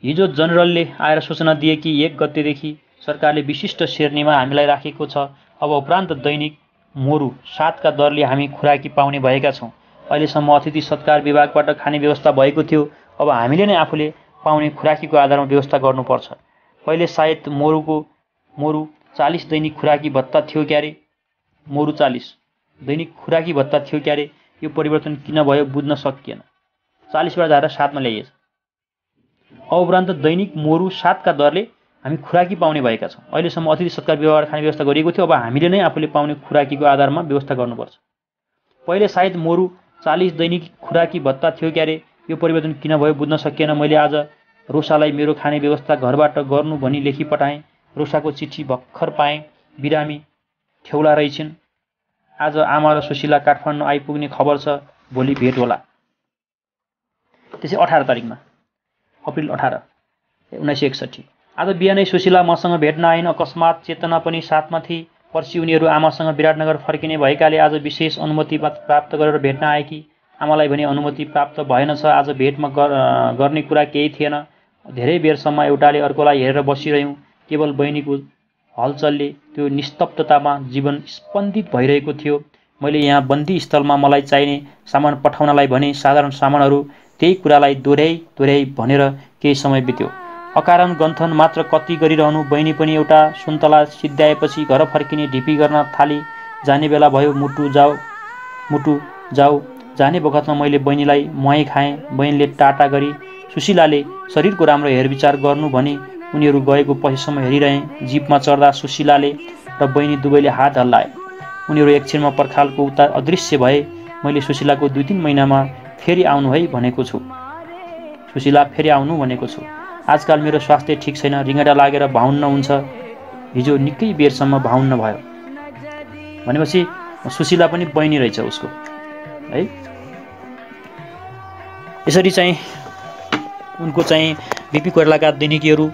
हिजो जनरलले आएर सूचना दिए कि 1 गतेदेखि सरकारले विशिष्ट श्रेणीमा हामीलाई राखेको छ। अब उपरान्त दैनिक मोरु 7 का दरले हामी खुराकी पाउने भएका छौँ। अहिलेसम्म अतिथि सत्कार विभागबाट खाने व्यवस्था भएको थियो। अब हामीले नै आफूले पाउने खुराकीको आधारमा व्यवस्था गर्नुपर्छ। पहिले सायद मोरु 40 दैनिक खुराकी भत्ता थियो क्यारे। मोरु 40 दैनिक खुराकी भत्ता थियो क्यारे। यो परिवर्तन किन भयो बुझ्न सकिएन। 40 बाट झारेर 7 मा ल्याइएछ। उपरान्त दैनिक मोरु 7 का दरले हामी खुराकी पाउने भएका छौँ। अहिलेसम्म अतिथि सत्कार विभागबाट खाने व्यवस्था गरिएको थियो। अब हामीले नै आफूले पाउने खुराकीको आधारमा व्यवस्था गर्नुपर्छ। पहिले सायद मोरु 40 दैनिक खुराकी भत्ता थियो क्यारे। यो परिवर्तन किन भयो बुझ्न सकिएन। मैले आज रोसालाई मेरो खाने व्यवस्था घरबाट गर्नु भनी लेखी पठाएँ। रोसाको चिठी भर्खर पाएँ। बिरामी ठेउला रहेछन्। आज आमा र सुशीला काठमाडौँ आइपुग्ने खबर छ। भोलि भेट होला। त्यसै 18 तारिकमा अप्रिल 18, 1961 आज बिहानै सुशीला मसँग भेट्न आइन्। अकस्मात चेतना पनि साथमा थिए। पर्सि उनीहरू आमासँग विराटनगर फर्किने भएकाले आज विशेष अनुमति प्राप्त गरेर भेट्न आए कि आमालाई भने अनुमति प्राप्त भएनछ। आज भेटमा गर्ने कुरा केही थिएन। धेरै बेरसम्म एउटाले अर्कोलाई हेरेर बसिरह्यौँ। केवल बहिनीको हलचलले त्यो निस्तब्धतामा जीवन स्पन्दित भइरहेको थियो। मैले यहाँ बन्दी स्थलमा मलाई चाहिने सामान पठाउनलाई भने साधारण सामानहरू त्यही कुरालाई दोहोर्याई भनेर केही समय बित्यो। अकारण गन्थन मात्र कति गरिरहनु। बहिनी पनि एउटा सुन्तला सिद्ध्याएपछि घर फर्किने ढिपी गर्न थाली। जाने बेला भयो। मुटु जाऊ जाने बखतमा मैले बहिनीलाई मुहाई खाएँ। बहिनीले टाटा गरी। सुशीलाले शरीरको राम्रो हेरविचार गर्नु भने उनीहरू गएको पछिसम्म हेरिरहे। जीपमा चढ्दा सुशीलाले र बहिनी दुवैले हात हल्लाए। उनीहरू एकछिनमा पर्खालको उता अदृश्य भए। मैले सुशीलाको 2-3 महिनामा फेरि आउनु है भनेको छु। सुशीला फेरि आउनु भनेको छु। आजकल मेरो स्वास्थ्य ठिक छैन। रिङ्गटा लागेर भाउन्न हुन्छ। हिजो निकै बेरसम्म भाउन्न भयो। भनेपछि सुशीला पनि बहिनी रहेछ उसको है। यसरी चाहिँ उनको चाहिँ बिपी कोइरालाका दैनिकीहरू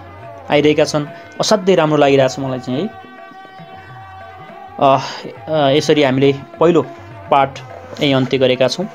आइरहेका छन्। असाध्यै राम्रो लागिरहेछ मलाई चाहिँ है। यसरी हामीले पहिलो पाठ यही अन्त्य गरेका छौँ।